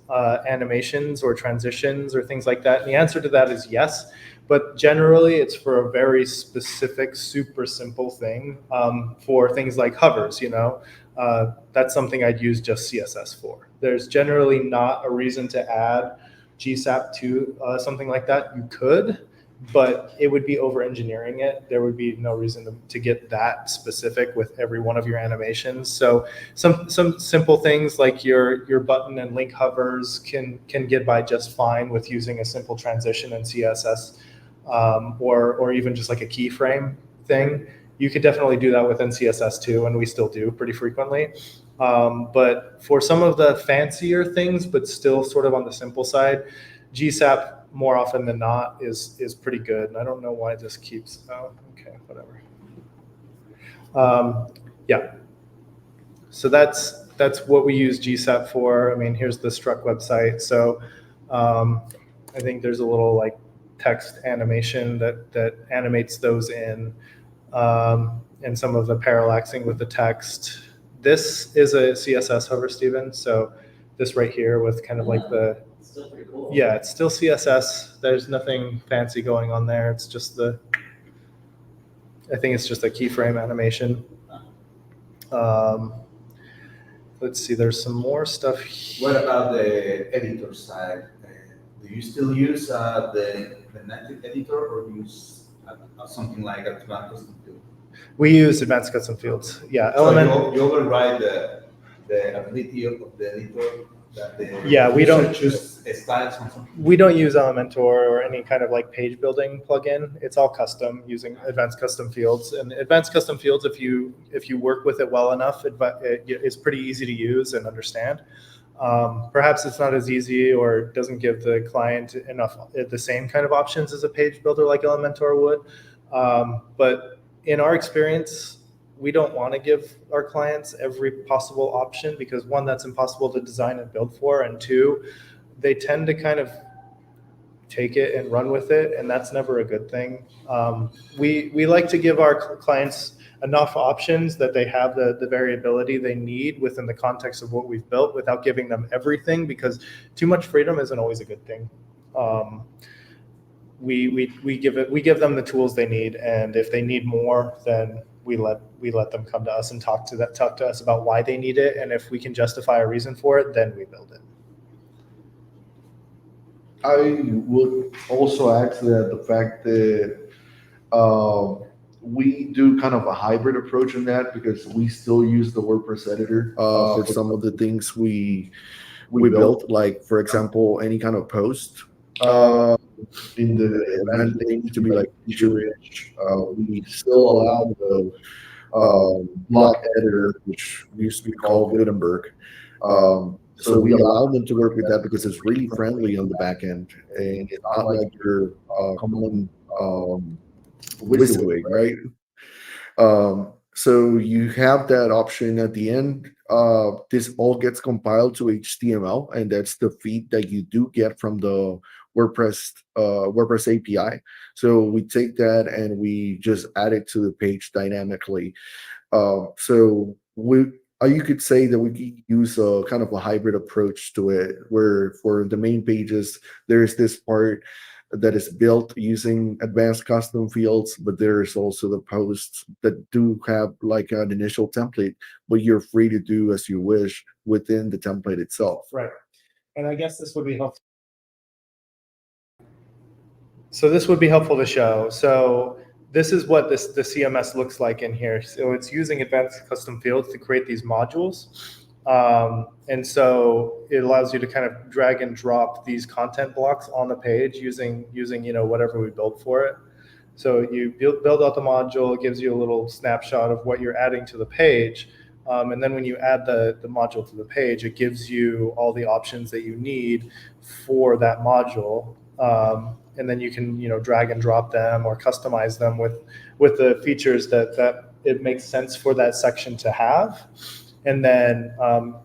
animations or transitions or things like that. And the answer to that is yes, but generally it's for a very specific, super simple thing. For things like hovers, that's something I'd use just CSS for. There's generally not a reason to add GSAP to something like that. You could, but it would be over engineering it. There would be no reason to get that specific with every one of your animations. So some simple things like your button and link hovers can get by just fine with using a simple transition in CSS, or even just like a keyframe thing. You could definitely do that within CSS too, and we still do pretty frequently. But for some of the fancier things, but still sort of on the simple side, GSAP more often than not is pretty good. And I don't know why this keeps, okay, whatever. Yeah. So that's what we use GSAP for. I mean, here's the Struck website. So I think there's a little like text animation that animates those in, and some of the parallaxing with the text. This is a CSS hover, Steven. So this right here with kind of like the, still pretty cool. Yeah, it's still CSS. There's nothing fancy going on there. It's just I think it's just a keyframe animation. Let's see, there's some more stuff. What about the editor side? Do you still use the native editor, or use something like Advanced Custom Field? We use Advanced Custom Fields. Yeah, so Element. you override the ability of the editor that the Yeah, we user don't- choose styles or something? We don't use Elementor or any kind of like page building plugin. It's all custom using advanced custom fields. And advanced custom fields, if you work with it well enough, it's pretty easy to use and understand. Perhaps it's not as easy or doesn't give the client enough the same kind of options as a page builder like Elementor would. But in our experience, we don't want to give our clients every possible option because one, that's impossible to design and build for, and two, they tend to kind of take it and run with it, and that's never a good thing. We like to give our clients enough options that they have the variability they need within the context of what we've built without giving them everything, because too much freedom isn't always a good thing. We give them the tools they need, and if they need more, then we let them come to us and talk to us about why they need it, and if we can justify a reason for it, then we build it. I would also add to that the fact that we do kind of a hybrid approach in that because we still use the WordPress editor for some of the things we built, like for example, any kind of post in the event they need to be like feature rich. We still allow the block editor, which used to be called Gutenberg. So we allow them to work with that because it's really friendly on the back end, and it's not like your common WYSIWYG, right? So you have that option at the end. This all gets compiled to HTML, and that's the feed that you do get from the WordPress API. So we take that and we just add it to the page dynamically. So you could say that we could use a kind of a hybrid approach to it, where for the main pages, there's this part that is built using advanced custom fields, but there's also the posts that do have like an initial template, but you're free to do as you wish within the template itself. Right. And I guess this would be helpful. So this would be helpful to show. So this is what the CMS looks like in here. So it's using advanced custom fields to create these modules. And so it allows you to kind of drag and drop these content blocks on the page using whatever we built for it. So you build out the module, it gives you a little snapshot of what you're adding to the page. And then when you add the module to the page, it gives you all the options that you need for that module. And then you can drag and drop them or customize them with the features that it makes sense for that section to have. And then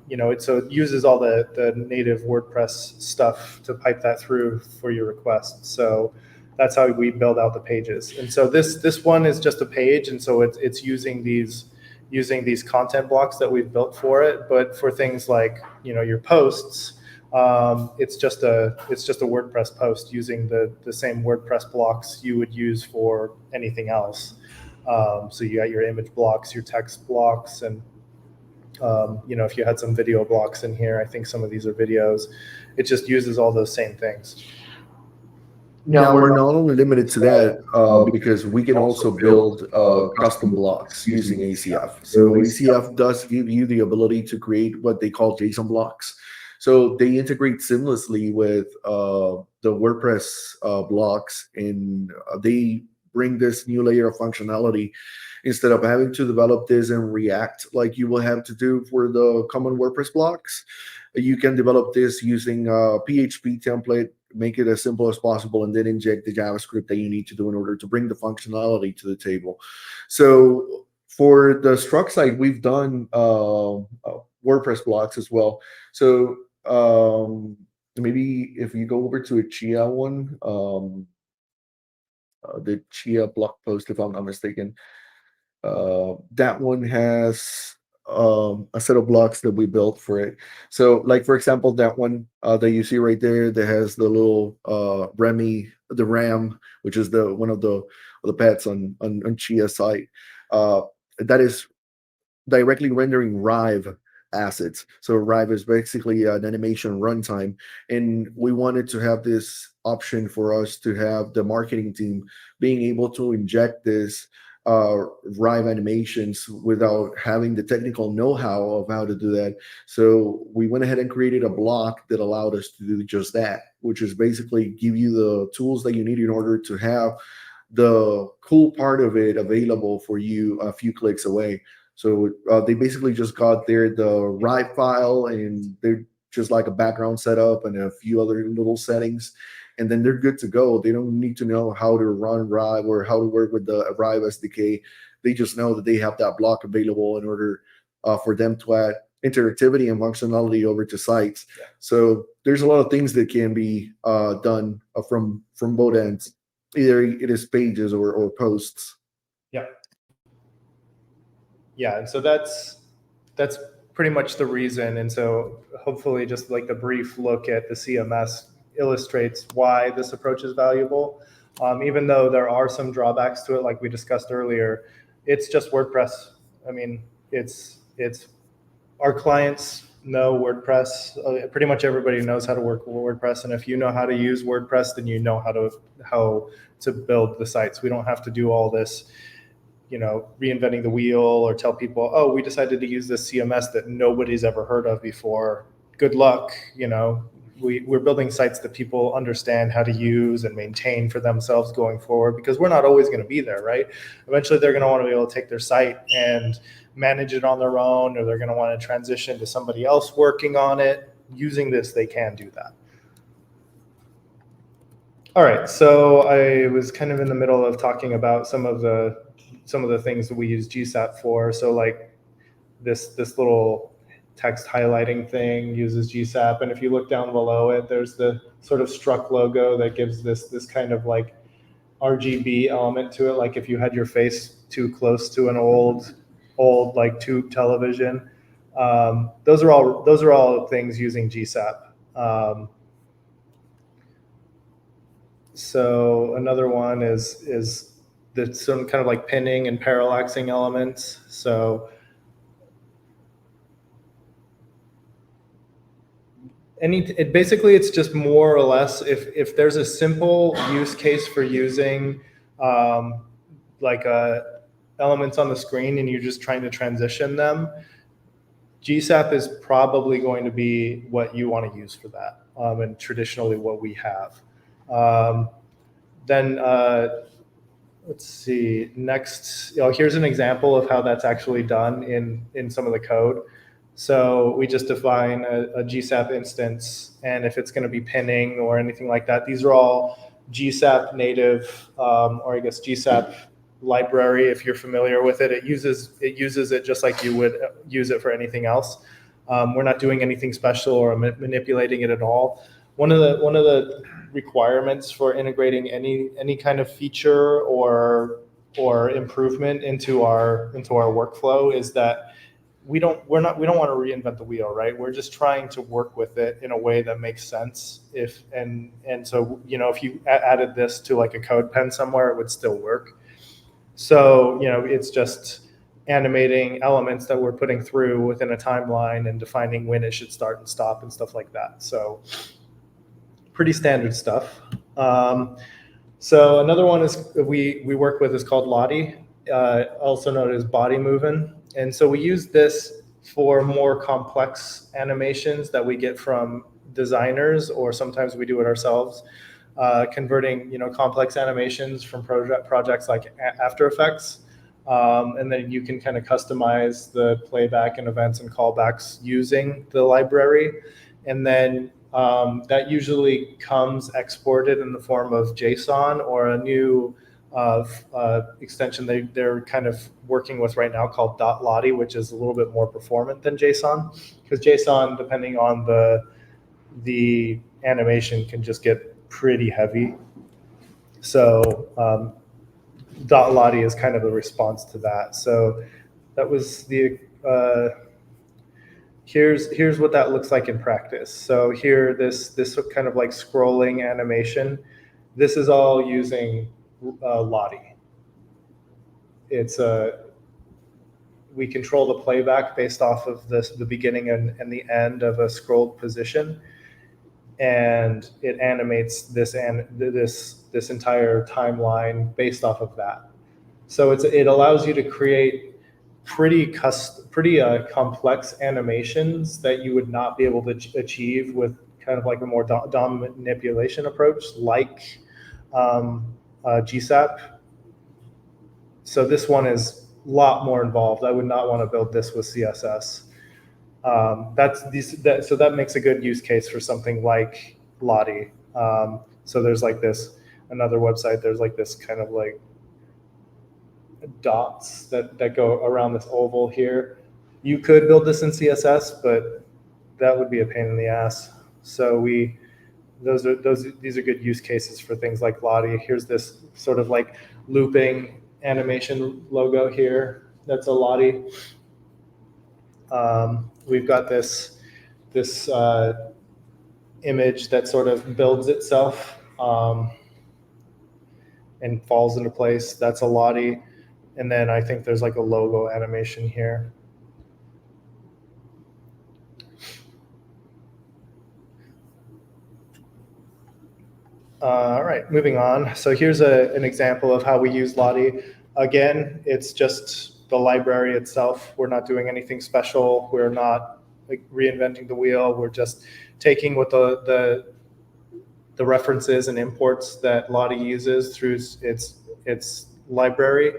it uses all the native WordPress stuff to pipe that through for your request. So that's how we build out the pages. And so this one is just a page, and so it's using these content blocks that we've built for it. But for things like your posts, it's just a WordPress post using the same WordPress blocks you would use for anything else. So you got your image blocks, your text blocks, and if you had some video blocks in here, I think some of these are videos. It just uses all those same things. Now we're not only limited to that because we can also build custom blocks using ACF. So ACF does give you the ability to create what they call JSON blocks. So they integrate seamlessly with the WordPress blocks, and they bring this new layer of functionality. Instead of having to develop this in React like you will have to do for the common WordPress blocks, you can develop this using a PHP template, make it as simple as possible, and then inject the JavaScript that you need to do in order to bring the functionality to the table. So for the Struct side, we've done WordPress blocks as well. So maybe if you go over to a Chia one, the Chia blog post, if I'm not mistaken, that one has a set of blocks that we built for it. So like, for example, that one that you see right there that has the little the ram, which is one of the pets on Chia's site, that is directly rendering Rive assets. So Rive is basically an animation runtime, and we wanted to have this option for us to have the marketing team being able to inject this Rive animations without having the technical know-how of how to do that. So we went ahead and created a block that allowed us to do just that, which is basically give you the tools that you need in order to have the cool part of it available for you a few clicks away. So they basically just got the Rive file, and they're just like a background setup and a few other little settings, and then they're good to go. They don't need to know how to run Rive or how to work with the Rive SDK. They just know that they have that block available in order for them to add interactivity and functionality over to sites. Yeah. So there's a lot of things that can be done from both ends. Either it is pages or posts. Yeah, and so that's pretty much the reason. And so hopefully just like the brief look at the CMS illustrates why this approach is valuable. Even though there are some drawbacks to it, like we discussed earlier, it's just WordPress. I mean, it's our clients know WordPress. Pretty much everybody knows how to work with WordPress, and if you know how to use WordPress, then you know how to build the sites. We don't have to do all this, reinventing the wheel or tell people, oh, we decided to use this CMS that nobody's ever heard of before. Good luck. We're building sites that people understand how to use and maintain for themselves going forward, because we're not always going to be there, right? Eventually, they're going to want to be able to take their site and manage it on their own, or they're going to want to transition to somebody else working on it. Using this, they can do that. All right, so I was kind of in the middle of talking about some of the things that we use GSAP for. So like this little text highlighting thing uses GSAP, and if you look down below it, there's the sort of struck logo that gives this kind of like RGB element to it. Like if you had your face too close to an old like tube television, those are all things using GSAP. So another one is some kind of like pinning and parallaxing elements. So basically it's just more or less, if there's a simple use case for using elements on the screen and you're just trying to transition them, GSAP is probably going to be what you want to use for that, and traditionally what we have. Then let's see, next, here's an example of how that's actually done in some of the code. So we just define a GSAP instance, and if it's going to be pinning or anything like that, these are all GSAP native, or I guess GSAP library. If you're familiar with it, it uses it just like you would use it for anything else. We're not doing anything special or manipulating it at all. One of the requirements for integrating any kind of feature or improvement into our workflow is that we don't want to reinvent the wheel, right? We're just trying to work with it in a way that makes sense. So if you added this to like a code pen somewhere, it would still work. So it's just animating elements that we're putting through within a timeline and defining when it should start and stop and stuff like that. So pretty standard stuff. So another one is we work with is called Lottie, also known as body moving. And so we use this for more complex animations that we get from designers, or sometimes we do it ourselves, converting complex animations from projects like After Effects. And then you can kind of customize the playback and events and callbacks using the library. And then that usually comes exported in the form of JSON or a new extension they're kind of working with right now called .lottie, which is a little bit more performant than JSON, because JSON, depending on the animation, can just get pretty heavy. So .lottie is kind of a response to that. So that was the here's what that looks like in practice. So here, this kind of like scrolling animation, this is all using Lottie. It's we control the playback based off of the beginning and the end of a scrolled position, and it animates this entire timeline based off of that. So it allows you to create pretty complex animations that you would not be able to achieve with kind of like a more DOM manipulation approach, like GSAP. So this one is a lot more involved. I would not want to build this with CSS. So that makes a good use case for something like Lottie. So there's like another website, there's like this kind of like dots that go around this oval here. You could build this in CSS, but that would be a pain in the ass. So these are good use cases for things like Lottie. Here's this sort of like looping animation logo here. That's a Lottie. We've got this image that sort of builds itself and falls into place. That's a Lottie. And then I think there's like a logo animation here. All right, moving on. So here's an example of how we use Lottie. Again, it's just the library itself. We're not doing anything special. We're not like reinventing the wheel. We're just taking what the references and imports that Lottie uses through its library,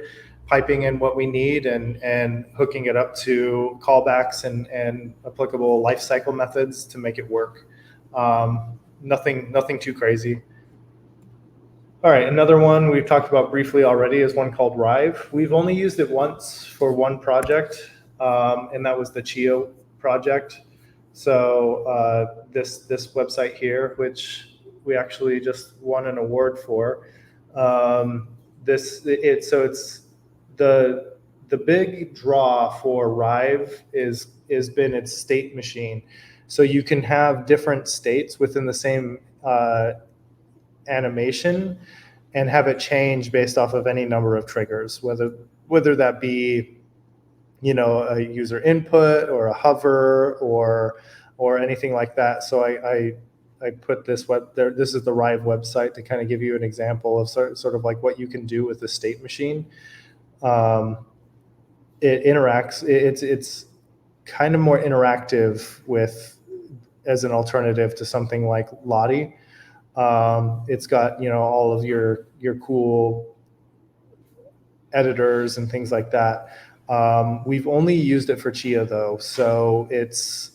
piping in what we need and hooking it up to callbacks and applicable lifecycle methods to make it work. Nothing too crazy. All right, another one we've talked about briefly already is one called Rive. We've only used it once for one project, and that was the Chio project. So this website here, which we actually just won an award for, it's the big draw for Rive has been its state machine. So you can have different states within the same animation and have it change based off of any number of triggers, whether that be, you know, a user input or a hover or anything like that. So I put this there. This is the Rive website to kind of give you an example of sort of like what you can do with the state machine. It interacts. It's kind of more interactive as an alternative to something like Lottie. It's got, you know, all of your cool editors and things like that. We've only used it for Chia though, so it's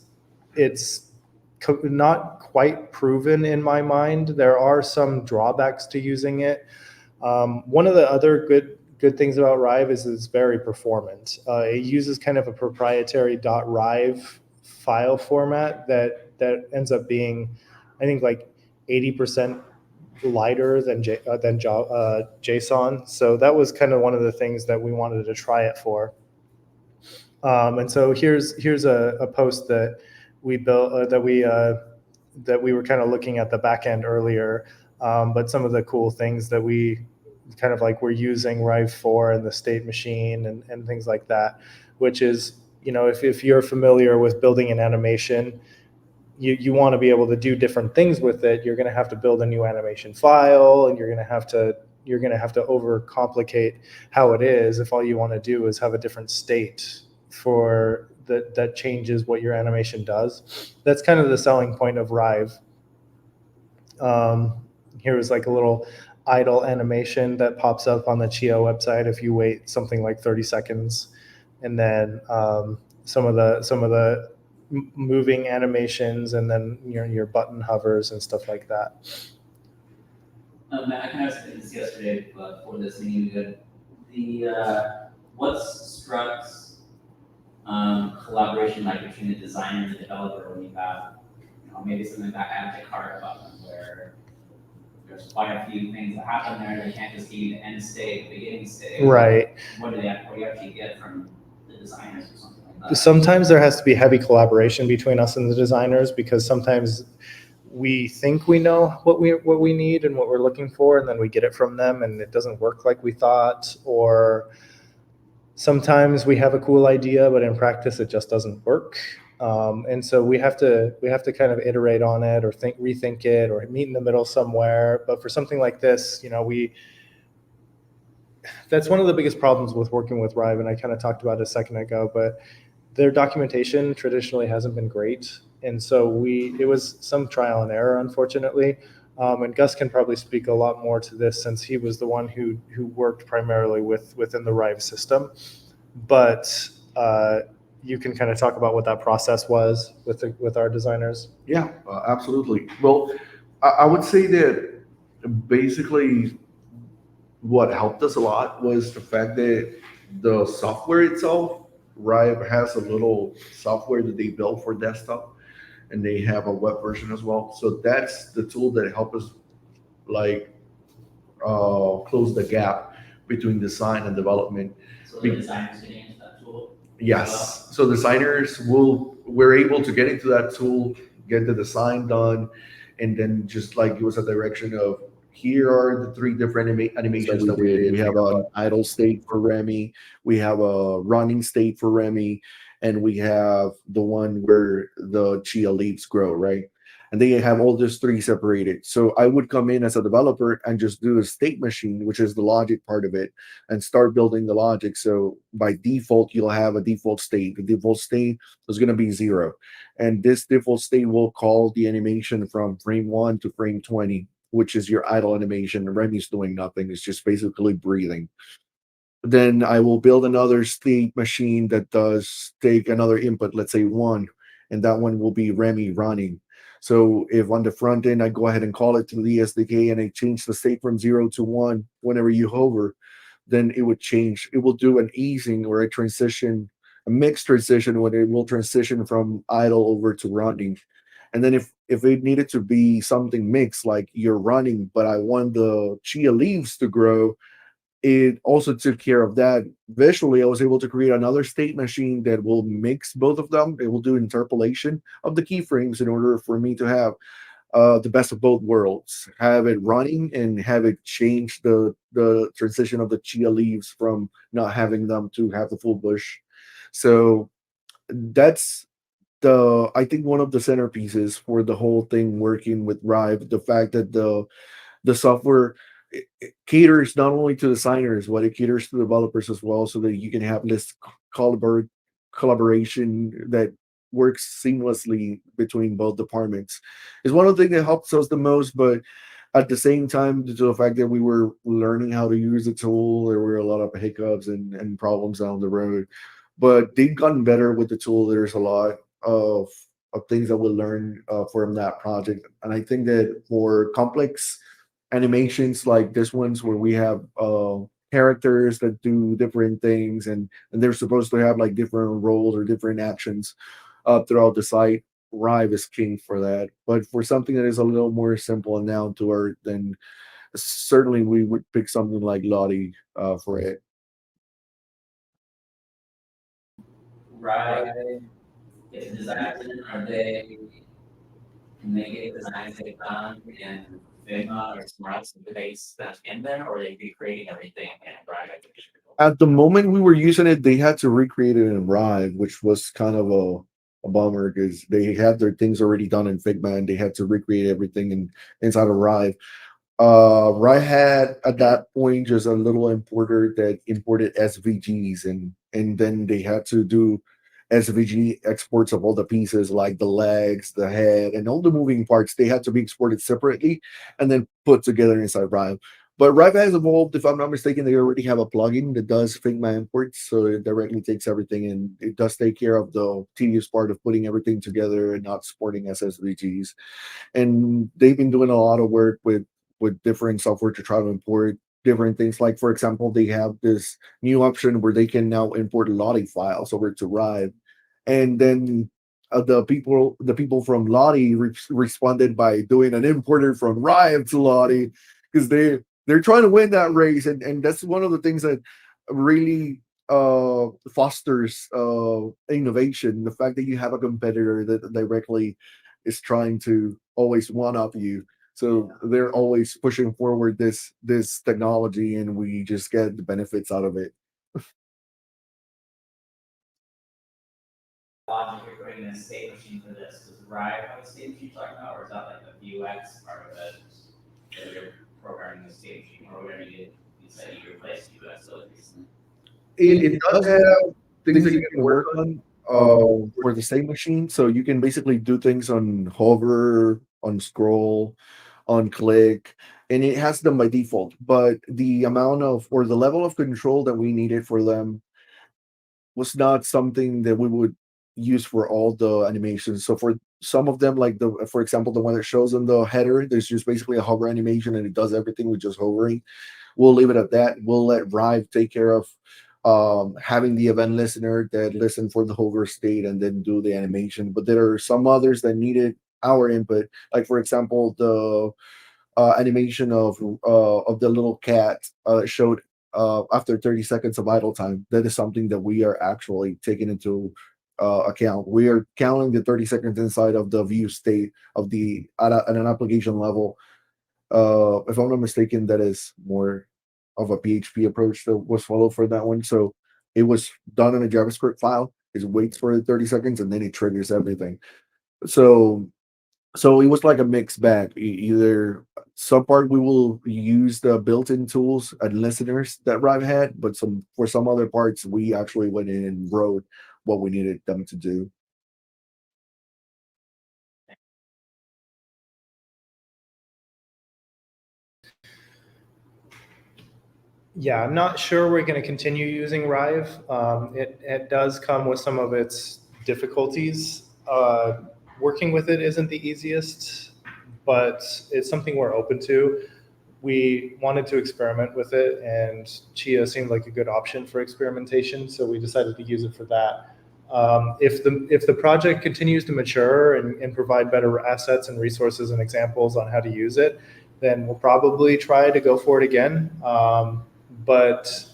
not quite proven in my mind. There are some drawbacks to using it. One of the other good things about Rive is it's very performant. It uses kind of a proprietary .rive file format that ends up being, I think, like 80% lighter than JSON. So that was kind of one of the things that we wanted to try it for. And so here's a post that we built that we were kind of looking at the back end earlier, but some of the cool things that we kind of like we're using Rive for and the state machine and things like that, which is, you know, if you're familiar with building an animation, you want to be able to do different things with it. You're going to have to build a new animation file, and you're going to have to overcomplicate how it is if all you want to do is have a different state for that changes what your animation does. That's kind of the selling point of Rive. Here is like a little idle animation that pops up on the Chio website if you wait something like 30 seconds, and then some of the moving animations, and then your button hovers and stuff like that. Matt, I kind of said this yesterday, but for this meeting, what's Struct's collaboration like between the designer and the developer when you have, you know, maybe something like that add to cart button where there's quite a few things that happen there. They can't just give you the end state, the beginning state. Right. What do you actually get from the designers or something like that? Sometimes there has to be heavy collaboration between us and the designers, because sometimes we think we know what we need and what we're looking for, and then we get it from them and it doesn't work like we thought. Or sometimes we have a cool idea, but in practice it just doesn't work. And so we have to kind of iterate on it, or rethink it, or meet in the middle somewhere. But for something like this, you know, that's one of the biggest problems with working with Rive, and I kind of talked about it a second ago, but their documentation traditionally hasn't been great. And so it was some trial and error, unfortunately. And Gus can probably speak a lot more to this since he was the one who worked primarily within the Rive system. But you can kind of talk about what that process was with our designers. Yeah, absolutely. Well, I would say that basically what helped us a lot was the fact that the software itself, Rive has a little software that they built for desktop, and they have a web version as well. So that's the tool that helped us like close the gap between design and development. So the designers can use that tool? Yes. So designers we're able to get into that tool, get the design done, and then just like give us a direction of here are the three different animations that we did. We have an idle state for Remy, we have a running state for Remy, and we have the one where the chia leaves grow, right? And they have all those three separated. So I would come in as a developer and just do a state machine, which is the logic part of it, and start building the logic. So by default, you'll have a default state. The default state is going to be 0. And this default state will call the animation from frame 1 to frame 20, which is your idle animation. Remy's doing nothing, it's just basically breathing. Then I will build another state machine that does take another input, let's say 1, and that one will be Remy running. So if on the front end I go ahead and call it to the SDK and I change the state from 0 to 1 whenever you hover, then it would change. It will do an easing or a transition, a mixed transition, when it will transition from idle over to running. And then if it needed to be something mixed, like you're running, but I want the chia leaves to grow, it also took care of that. Visually, I was able to create another state machine that will mix both of them. It will do interpolation of the keyframes in order for me to have the best of both worlds, have it running and have it change the transition of the chia leaves from not having them to have the full bush. So that's the I think one of the centerpieces for the whole thing working with Rive, the fact that the software it caters not only to designers, but it caters to developers as well, so that you can have this collabor- collaboration that works seamlessly between both departments. Is one of the things that helps us the most, but at the same time, due to the fact that we were learning how to use the tool, there were a lot of hiccups and problems down the road. But they've gotten better with the tool. There's a lot of things that we'll learn from that project, and I think that for complex animations like this ones where we have characters that do different things, and they're supposed to have like different roles or different actions throughout the site. Rive is king for that. But for something that is a little more simple and down to earth, then certainly we would pick something like Lottie for it. Right, if designers in, are they, can they get designs they've done in Figma or somewhere else and paste them in there, or they be creating everything in Rive? At the moment we were using it, they had to recreate it in Rive, which was kind of a bummer because they had their things already done in Figma and they had to recreate everything inside of Rive. Riot had at that point just a little importer that imported SVGs, and then they had to do SVG exports of all the pieces like the legs, the head, and all the moving parts. They had to be exported separately and then put together inside Rive. But Rive has evolved. If I'm not mistaken, they already have a plugin that does Figma imports, so it directly takes everything and it does take care of the tedious part of putting everything together and not exporting as SVGs. And they've been doing a lot of work with different software to try to import different things. Like for example, they have this new option where they can now import Lottie files over to Rive, and then the people from Lottie responded by doing an importer from Rive to Lottie because they're trying to win that race, and that's one of the things that really fosters innovation. The fact that you have a competitor that directly is trying to always one up you, so they're always pushing forward this technology, and we just get the benefits out of it. Logic you're creating a state machine for this, does Rive have a state machine you're talking about, or is that like the UX part of it? That you're programming the state machine, or whatever you say you replaced UX abilities. It does have things that you can work on for the state machine. So you can basically do things on hover, on scroll, on click, and it has them by default. But the amount of or the level of control that we needed for them was not something that we would use for all the animations. So for some of them, like for example, the one that shows on the header, there's just basically a hover animation and it does everything with just hovering. We'll leave it at that. We'll let Rive take care of having the event listener that listen for the hover state and then do the animation. But there are some others that needed our input. Like for example, the animation of the little cat showed after 30 seconds of idle time. That is something that we are actually taking into account. We are counting the 30 seconds inside of the view state of the at an application level. If I'm not mistaken, that is more of a PHP approach that was followed for that one. So it was done in a JavaScript file. It waits for 30 seconds and then it triggers everything. So it was like a mixed bag. Either some part we will use the built-in tools and listeners that Rive had, but for some other parts we actually went in and wrote what we needed them to do. Yeah, I'm not sure we're going to continue using Rive. It does come with some of its difficulties. Working with it isn't the easiest, but it's something we're open to. We wanted to experiment with it, and Chia seemed like a good option for experimentation, so we decided to use it for that. If the project continues to mature and provide better assets and resources and examples on how to use it, then we'll probably try to go for it again. But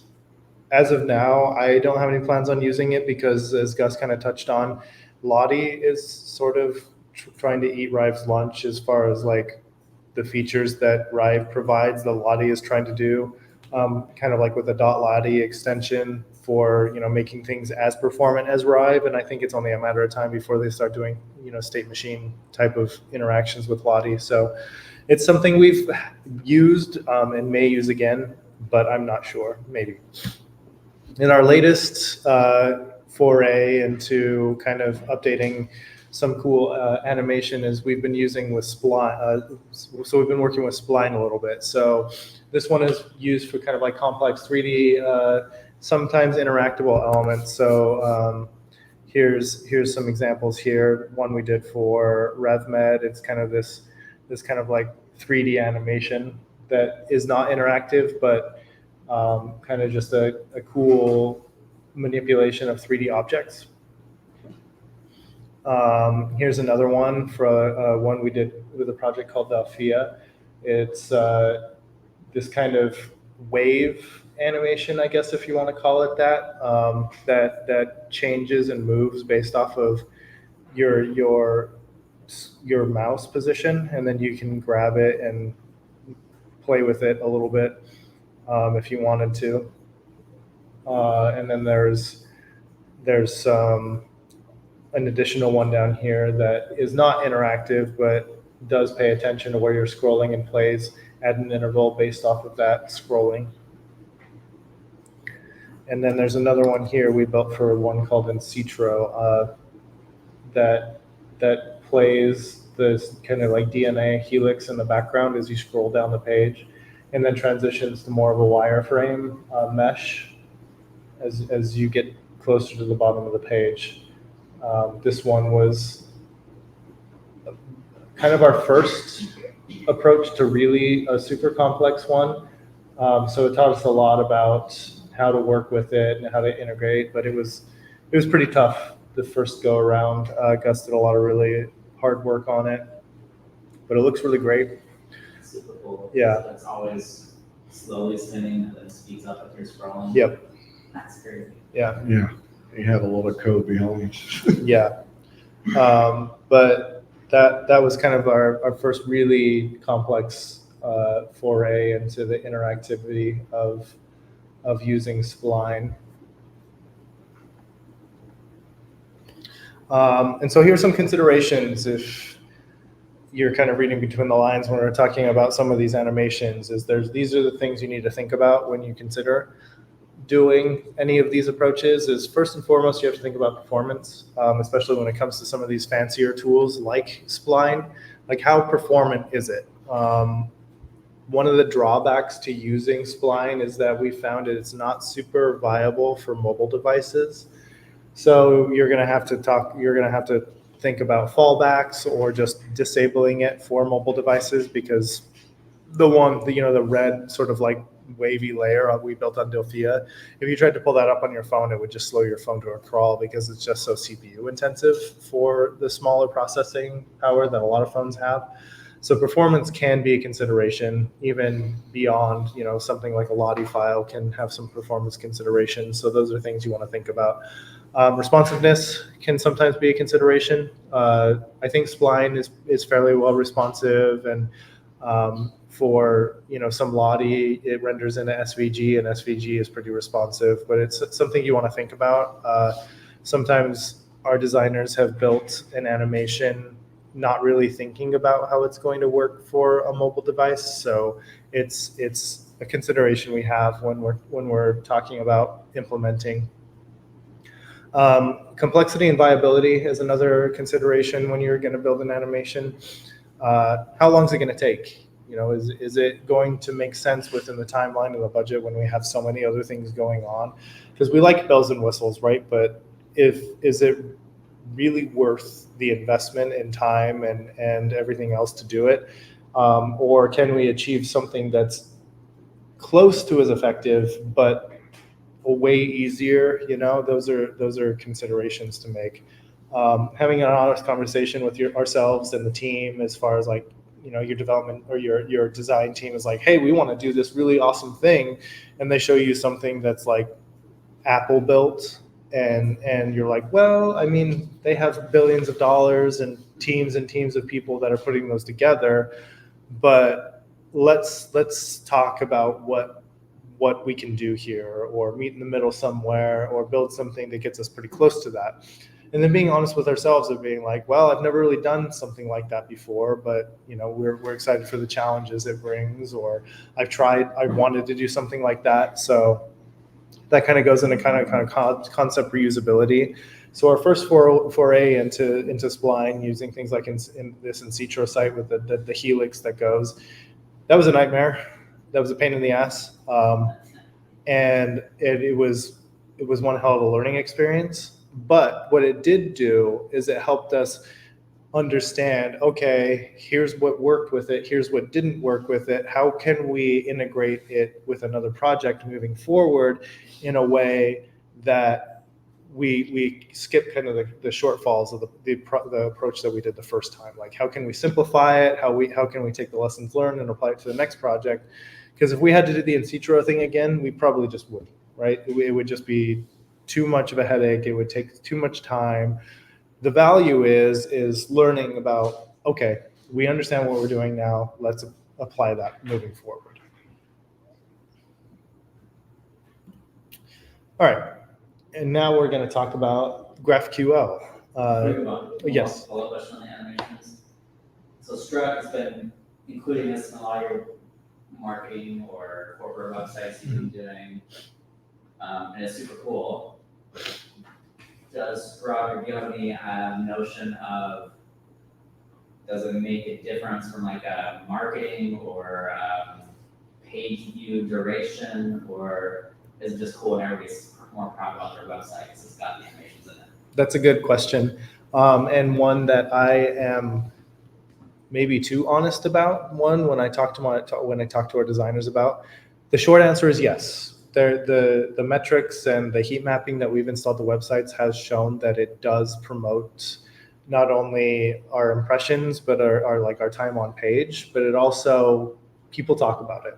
as of now, I don't have any plans on using it because, as Gus kind of touched on, Lottie is sort of trying to eat Rive's lunch as far as like the features that Rive provides. The Lottie is trying to do, kind of like with the .Lottie extension for making things as performant as Rive. And I think it's only a matter of time before they start doing state machine type of interactions with Lottie. So it's something we've used and may use again, but I'm not sure. Maybe. In our latest foray into kind of updating some cool animation is we've been using with Spline. So we've been working with Spline a little bit. So this one is used for kind of like complex 3D, sometimes interactable elements. So here's some examples here. One we did for RevMed. It's kind of this kind of like 3D animation that is not interactive, but kind of just a cool manipulation of 3D objects. Here's another one for one we did with a project called Delphia. It's this kind of wave animation, I guess, if you want to call it that, that changes and moves based off of your mouse position, and then you can grab it and play with it a little bit if you wanted to. And then there's an additional one down here that is not interactive, but does pay attention to where you're scrolling and plays at an interval based off of that scrolling. And then there's another one here we built for one called Incitro that plays this kind of like DNA helix in the background as you scroll down the page, and then transitions to more of a wireframe mesh as you get closer to the bottom of the page. This one was kind of our first approach to really a super complex one. So it taught us a lot about how to work with it and how to integrate, but it was pretty tough the first go around. Gus did a lot of really hard work on it, but it looks really great. Super cool. Yeah. So it's always slowly spinning and then speeds up if you're scrolling. Yep. That's crazy. Yeah. Yeah, you have a lot of code behind. Yeah. But that was kind of our first really complex foray into the interactivity of using Spline. And so here's some considerations you're kind of reading between the lines when we're talking about some of these animations, is these are the things you need to think about when you consider doing any of these approaches. Is first and foremost, you have to think about performance, especially when it comes to some of these fancier tools like Spline. Like, how performant is it? One of the drawbacks to using Spline is that we found it's not super viable for mobile devices. So you're going to have to think about fallbacks or just disabling it for mobile devices, because the red sort of like wavy layer we built on Delphia, if you tried to pull that up on your phone, it would just slow your phone to a crawl, because it's just so CPU intensive for the smaller processing power that a lot of phones have. So performance can be a consideration, even beyond, something like a Lottie file can have some performance considerations. So those are things you want to think about. Responsiveness can sometimes be a consideration. I think Spline is fairly well responsive, and for some Lottie, it renders into SVG, and SVG is pretty responsive, but it's something you want to think about. Sometimes our designers have built an animation not really thinking about how it's going to work for a mobile device, so it's a consideration we have when we're talking about implementing. Complexity and viability is another consideration when you're going to build an animation. How long is it going to take? Is it going to make sense within the timeline and the budget when we have so many other things going on? Because we like bells and whistles, right? But is it really worth the investment in time and everything else to do it? Or can we achieve something that's close to as effective, but way easier? Those are considerations to make. Having an honest conversation with ourselves and the team, as far as like, your development or your design team is like, hey, we want to do this really awesome thing, and they show you something that's like Apple built, and you're like, well, I mean, they have billions of dollars and teams of people that are putting those together, but let's talk about what we can do here, or meet in the middle somewhere, or build something that gets us pretty close to that. And then being honest with ourselves of being like, well, I've never really done something like that before, but we're excited for the challenges it brings, or I wanted to do something like that. So that kind of goes into kind of concept reusability. So our first foray into Spline, using things like in this in Citro site with the helix that goes, that was a nightmare. That was a pain in the ass. And it was one hell of a learning experience. But what it did do is it helped us understand, okay, here's what worked with it, here's what didn't work with it. How can we integrate it with another project moving forward in a way that we skip kind of the shortfalls of the approach that we did the first time? Like, how can we simplify it? How can we take the lessons learned and apply it to the next project? Because if we had to do the in Citro thing again, we probably just wouldn't, right? It would just be too much of a headache. It would take too much time. The value is learning about, okay, we understand what we're doing now. Let's apply that moving forward. All right, and now we're going to talk about GraphQL. Yes. Follow-up question on the animations. So Struck has been including this in a lot of your marketing or corporate websites you've been doing, and it's super cool. Does Struck, or do you have any notion of, does it make a difference from like a marketing or page view duration, or is it just cool and everybody's more proud about their website because it's got the animations in it? That's a good question, and one that I am maybe too honest about. When I talk to our designers about. The short answer is yes. The metrics and the heat mapping that we've installed the websites has shown that it does promote not only our impressions, but our time on page, but it also, people talk about it.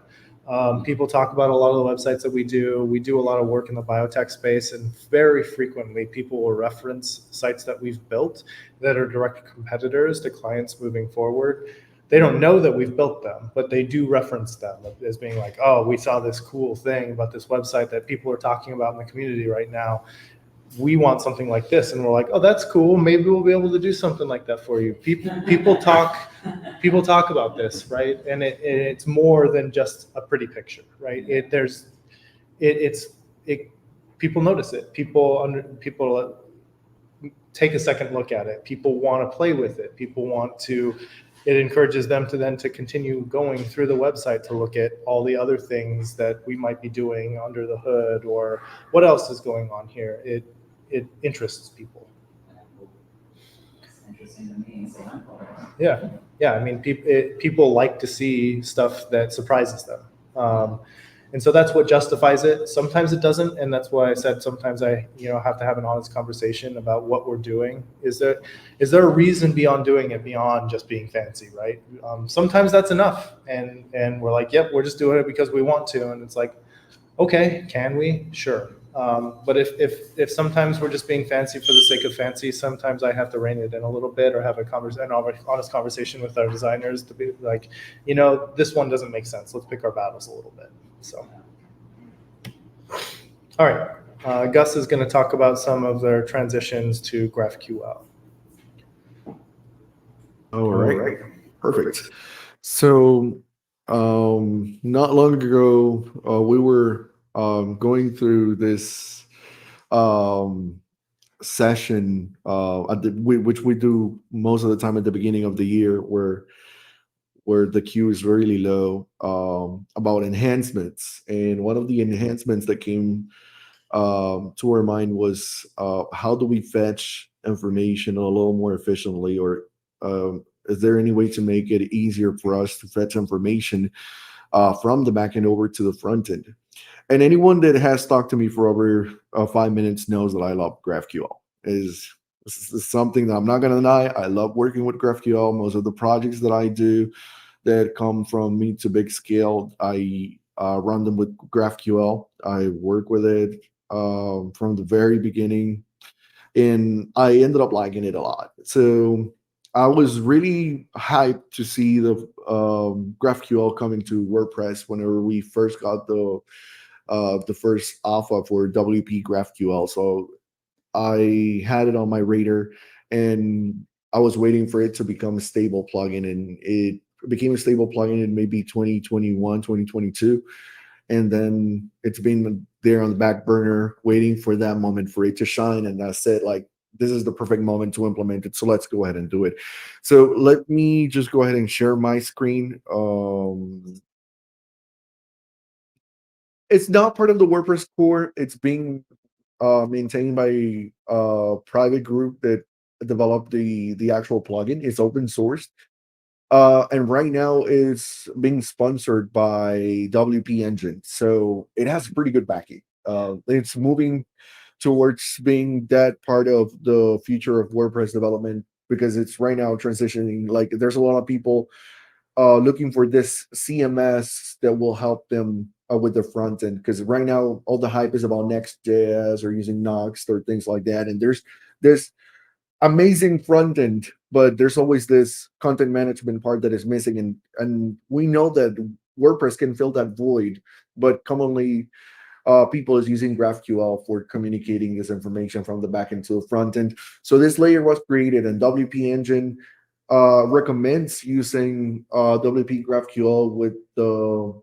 People talk about a lot of the websites that we do. We do a lot of work in the biotech space, and very frequently people will reference sites that we've built that are direct competitors to clients moving forward. They don't know that we've built them, but they do reference them as being like, oh, we saw this cool thing about this website that people are talking about in the community right now. we want something like this, and we're like, oh, that's cool. Maybe we'll be able to do something like that for you. People talk about this, right? And it's more than just a pretty picture, right? People notice it. People take a second look at it. People want to play with it. It encourages them to continue going through the website to look at all the other things that we might be doing under the hood, or what else is going on here. It interests people. It's interesting to me, so I'm for it. Yeah. I mean, people like to see stuff that surprises them. And so that's what justifies it. Sometimes it doesn't, and that's why I said sometimes I have to have an honest conversation about what we're doing. Is there a reason beyond doing it, beyond just being fancy, right? Sometimes that's enough, and we're like, yep, we're just doing it because we want to, and it's like, okay, can we? Sure. But if sometimes we're just being fancy for the sake of fancy, sometimes I have to rein it in a little bit, or have an honest conversation with our designers to be like, this one doesn't make sense. Let's pick our battles a little bit. So, all right. Gus is going to talk about some of their transitions to GraphQL. All right. Perfect. So, not long ago, we were going through this session, which we do most of the time at the beginning of the year, where the queue is really low, about enhancements. And one of the enhancements that came to our mind was, how do we fetch information a little more efficiently, or is there any way to make it easier for us to fetch information from the backend over to the front end? And anyone that has talked to me for over 5 minutes knows that I love GraphQL. This is something that I'm not going to deny. I love working with GraphQL. Most of the projects that I do that come from me to big scale, I run them with GraphQL. I work with it from the very beginning, and I ended up liking it a lot. So I was really hyped to see the GraphQL coming to WordPress whenever we first got the first alpha for WP GraphQL. So I had it on my radar, and I was waiting for it to become a stable plugin, and it became a stable plugin in maybe 2021, 2022. And then it's been there on the back burner, waiting for that moment for it to shine. And I said, like, this is the perfect moment to implement it. So let's go ahead and do it. So let me just go ahead and share my screen. It's not part of the WordPress core. It's being maintained by a private group that developed the actual plugin. It's open source. And right now it's being sponsored by WP Engine. So it has pretty good backing. It's moving towards being that part of the future of WordPress development, because it's right now transitioning. Like, there's a lot of people looking for this CMS that will help them with the front end, because right now all the hype is about Next.js or using Knecht or things like that, and there's amazing front end, but there's always this content management part that is missing, and we know that WordPress can fill that void, but commonly people is using GraphQL for communicating this information from the back end to the front end. So this layer was created, and WP Engine recommends using WP GraphQL with the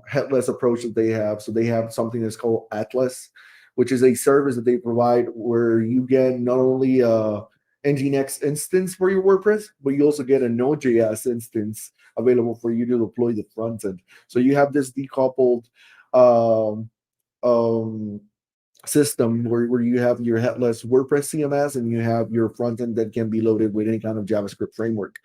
headless approach that they have. So they have something that's called Atlas, which is a service that they provide where you get not only a Nginx instance for your WordPress, but you also get a Node.js instance available for you to deploy the front end. So you have this decoupled um, um, system where you have your headless WordPress CMS, and you have your front end that can be loaded with any kind of JavaScript framework.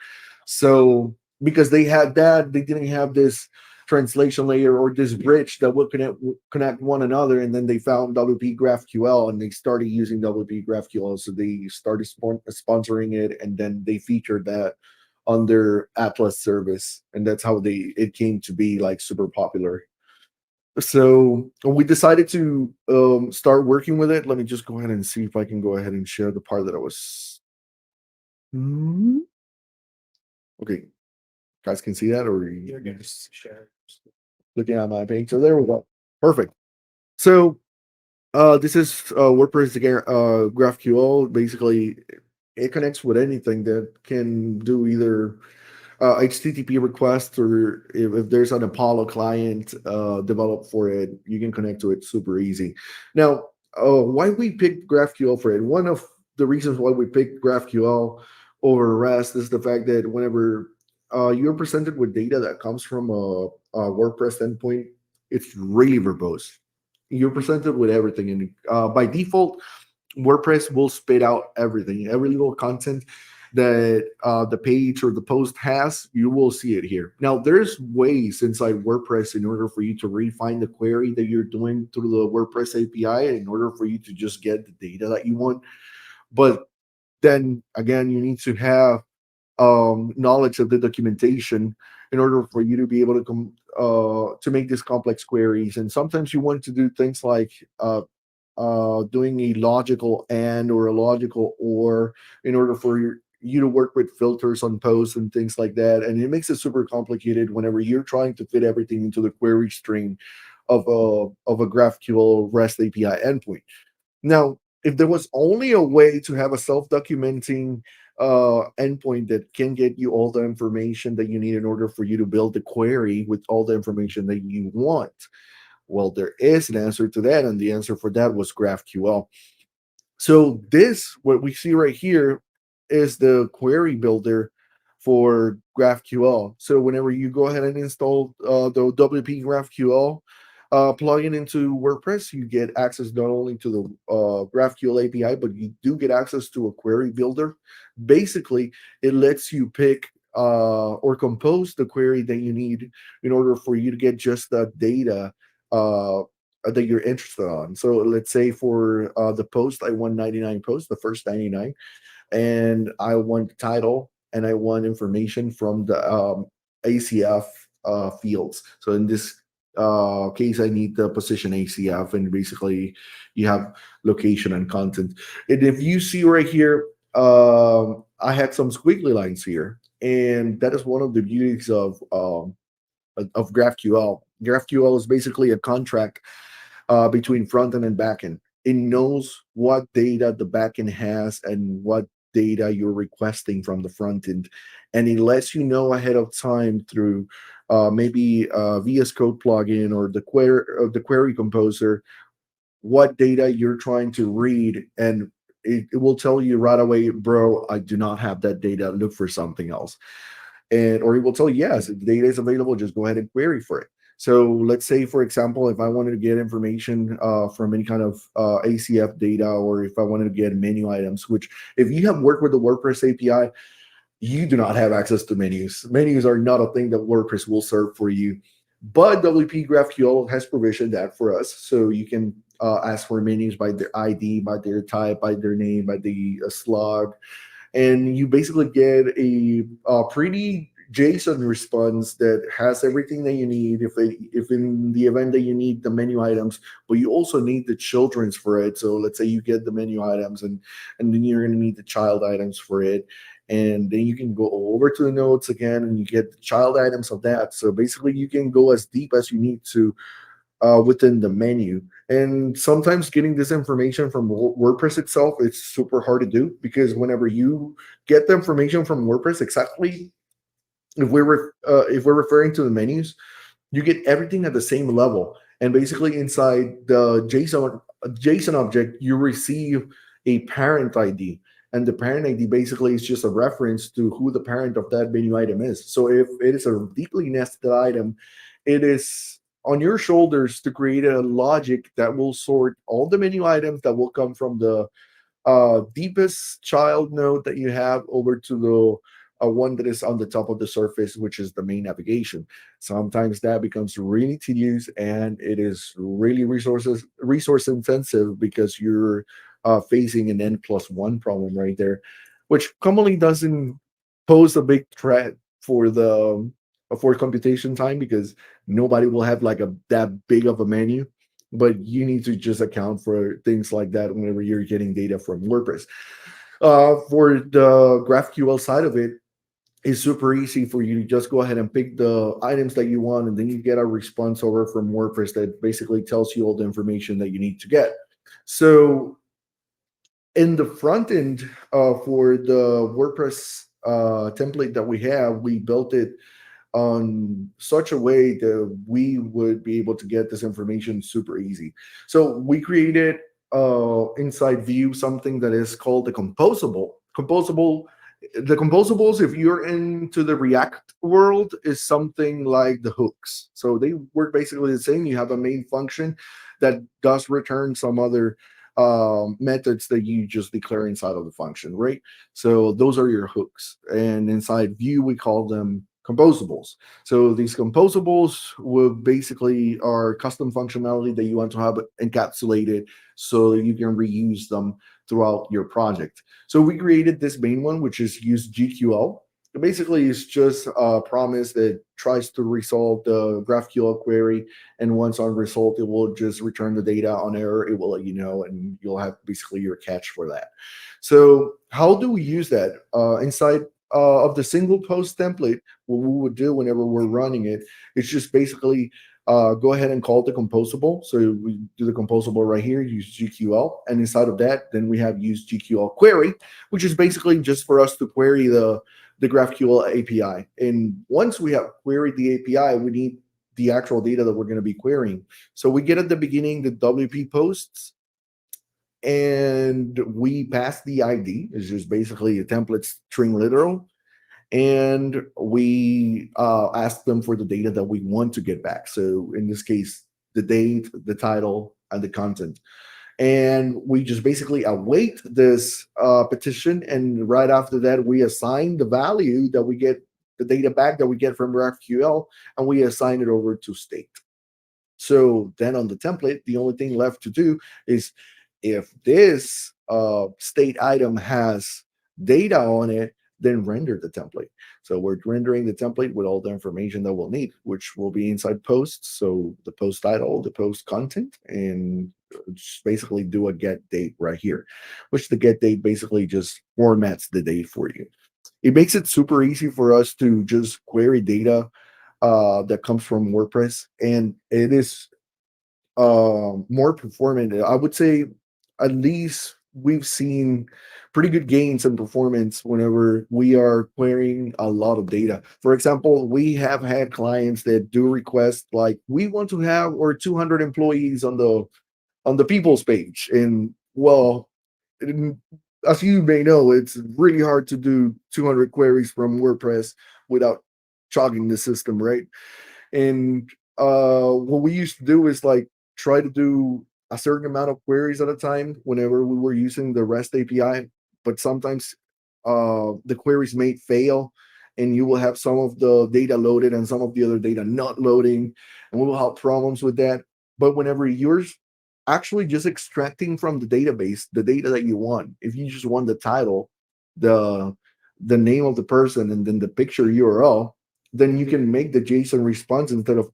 So because they had that, they didn't have this translation layer or this bridge that would connect one another. And then they found WP GraphQL, and they started using WP GraphQL. So they started sponsoring it, and then they featured that on their Atlas service, and that's how it came to be like super popular. So we decided to start working with it. Let me just go ahead and see if I can go ahead and share the part that I was. Okay, guys can see that, or you're just share. looking at my page. So there we go. Perfect. So This is WordPress GraphQL. Basically, it connects with anything that can do either HTTP request, or if there's an Apollo client developed for it, you can connect to it super easy. Now, why we picked GraphQL for it? One of the reasons why we picked GraphQL over REST is the fact that whenever you're presented with data that comes from a WordPress endpoint, it's really verbose. You're presented with everything, and by default, WordPress will spit out everything, every little content that the page or the post has. You will see it here. Now, there's ways inside WordPress in order for you to refine the query that you're doing through the WordPress API in order for you to just get the data that you want. But then again, you need to have knowledge of the documentation in order for you to be able to make these complex queries. And sometimes you want to do things like doing a logical and or a logical or in order for you to work with filters on posts and things like that. And it makes it super complicated whenever you're trying to fit everything into the query string of a GraphQL REST API endpoint. Now, if there was only a way to have a self-documenting endpoint that can get you all the information that you need in order for you to build the query with all the information that you want, well, there is an answer to that, and the answer for that was GraphQL. So this, what we see right here, is the query builder for GraphQL. So whenever you go ahead and install the WP GraphQL plugin into WordPress, you get access not only to the GraphQL API, but you do get access to a query builder. Basically, it lets you pick or compose the query that you need in order for you to get just the data that you're interested on. So let's say for the post, I want 99 posts, the first 99, and I want the title and I want information from the ACF fields. So in this case, I need the position ACF, and basically you have location and content. And if you see right here, I had some squiggly lines here, and that is one of the beauties of GraphQL. GraphQL is basically a contract between front end and back end. It knows what data the backend has and what data you're requesting from the front end, and it lets you know ahead of time through maybe VS Code plugin or the query composer what data you're trying to read, and it will tell you right away, bro, I do not have that data. Look for something else. And or he will tell you, yes, if the data is available, just go ahead and query for it. So let's say, for example, if I wanted to get information from any kind of ACF data, or if I wanted to get menu items, which if you have worked with the WordPress API, you do not have access to menus. Menus are not a thing that WordPress will serve for you. But WP GraphQL has provisioned that for us. So you can ask for menus by their ID, by their type, by their name, by the slug, and you basically get a pretty JSON response that has everything that you need. If in the event that you need the menu items, but you also need the children's for it. So let's say you get the menu items, and then you're going to need the child items for it, and then you can go over to the notes again, and you get the child items of that. So basically, you can go as deep as you need to within the menu. And sometimes getting this information from WordPress itself, it's super hard to do, because whenever you get the information from WordPress exactly, if we're referring to the menus, you get everything at the same level. And basically inside the JSON object, you receive a parent ID. And the parent ID basically is just a reference to who the parent of that menu item is. So if it is a deeply nested item, it is on your shoulders to create a logic that will sort all the menu items that will come from the deepest child node that you have over to the one that is on the top of the surface, which is the main navigation. Sometimes that becomes really tedious, and it is really resource intensive, because you're facing an n+1 problem right there, which commonly doesn't pose a big threat for the for computation time, because nobody will have like a that big of a menu. But you need to just account for things like that whenever you're getting data from WordPress. For the GraphQL side of it, it's super easy for you to just go ahead and pick the items that you want, and then you get a response over from WordPress that basically tells you all the information that you need to get. So in the front end for the WordPress template that we have, we built it on such a way that we would be able to get this information super easy. So we created inside Vue something that is called the composable. The composables, if you're into the React world, is something like the hooks. So they work basically the same. You have a main function that does return some other methods that you just declare inside of the function, right? So those are your hooks. And inside Vue, we call them composables. So these composables will basically are custom functionality that you want to have encapsulated so that you can reuse them throughout your project. So we created this main one, which is use GQL. Basically, it's just a promise that tries to resolve the GraphQL query, and once on result, it will just return the data. On error, it will let you know, and you'll have basically your catch for that. So how do we use that? Inside of the single post template, what we would do whenever we're running it, it's just basically go ahead and call the composable. So we do the composable right here, use GQL, and inside of that, then we have use GQL query, which is basically just for us to query the GraphQL API. And once we have queried the API, we need the actual data that we're going to be querying. So we get at the beginning the WP posts, and we pass the ID. It's just basically a template string literal. And we ask them for the data that we want to get back. So in this case, the date, the title, and the content. And we just basically await this petition. And right after that, we assign the value that we get, the data back that we get from GraphQL, and we assign it over to state. So then on the template, the only thing left to do is if this state item has data on it, then render the template. So we're rendering the template with all the information that we'll need, which will be inside posts. So the post title, the post content, and just basically do a get date right here, which the get date basically just formats the date for you. It makes it super easy for us to just query data that comes from WordPress, and it is more performant. I would say at least we've seen pretty good gains in performance whenever we are querying a lot of data. For example, we have had clients that do request like we want to have our 200 employees on the people's page, and well, as you may know, it's really hard to do 200 queries from WordPress without chogging the system, right? And what we used to do is like try to do a certain amount of queries at a time whenever we were using the REST API. But sometimes the queries may fail, and you will have some of the data loaded and some of the other data not loading, and we will have problems with that. But whenever you're actually just extracting from the database the data that you want, if you just want the title, the the name of the person, and then the picture URL, then you can make the JSON response instead of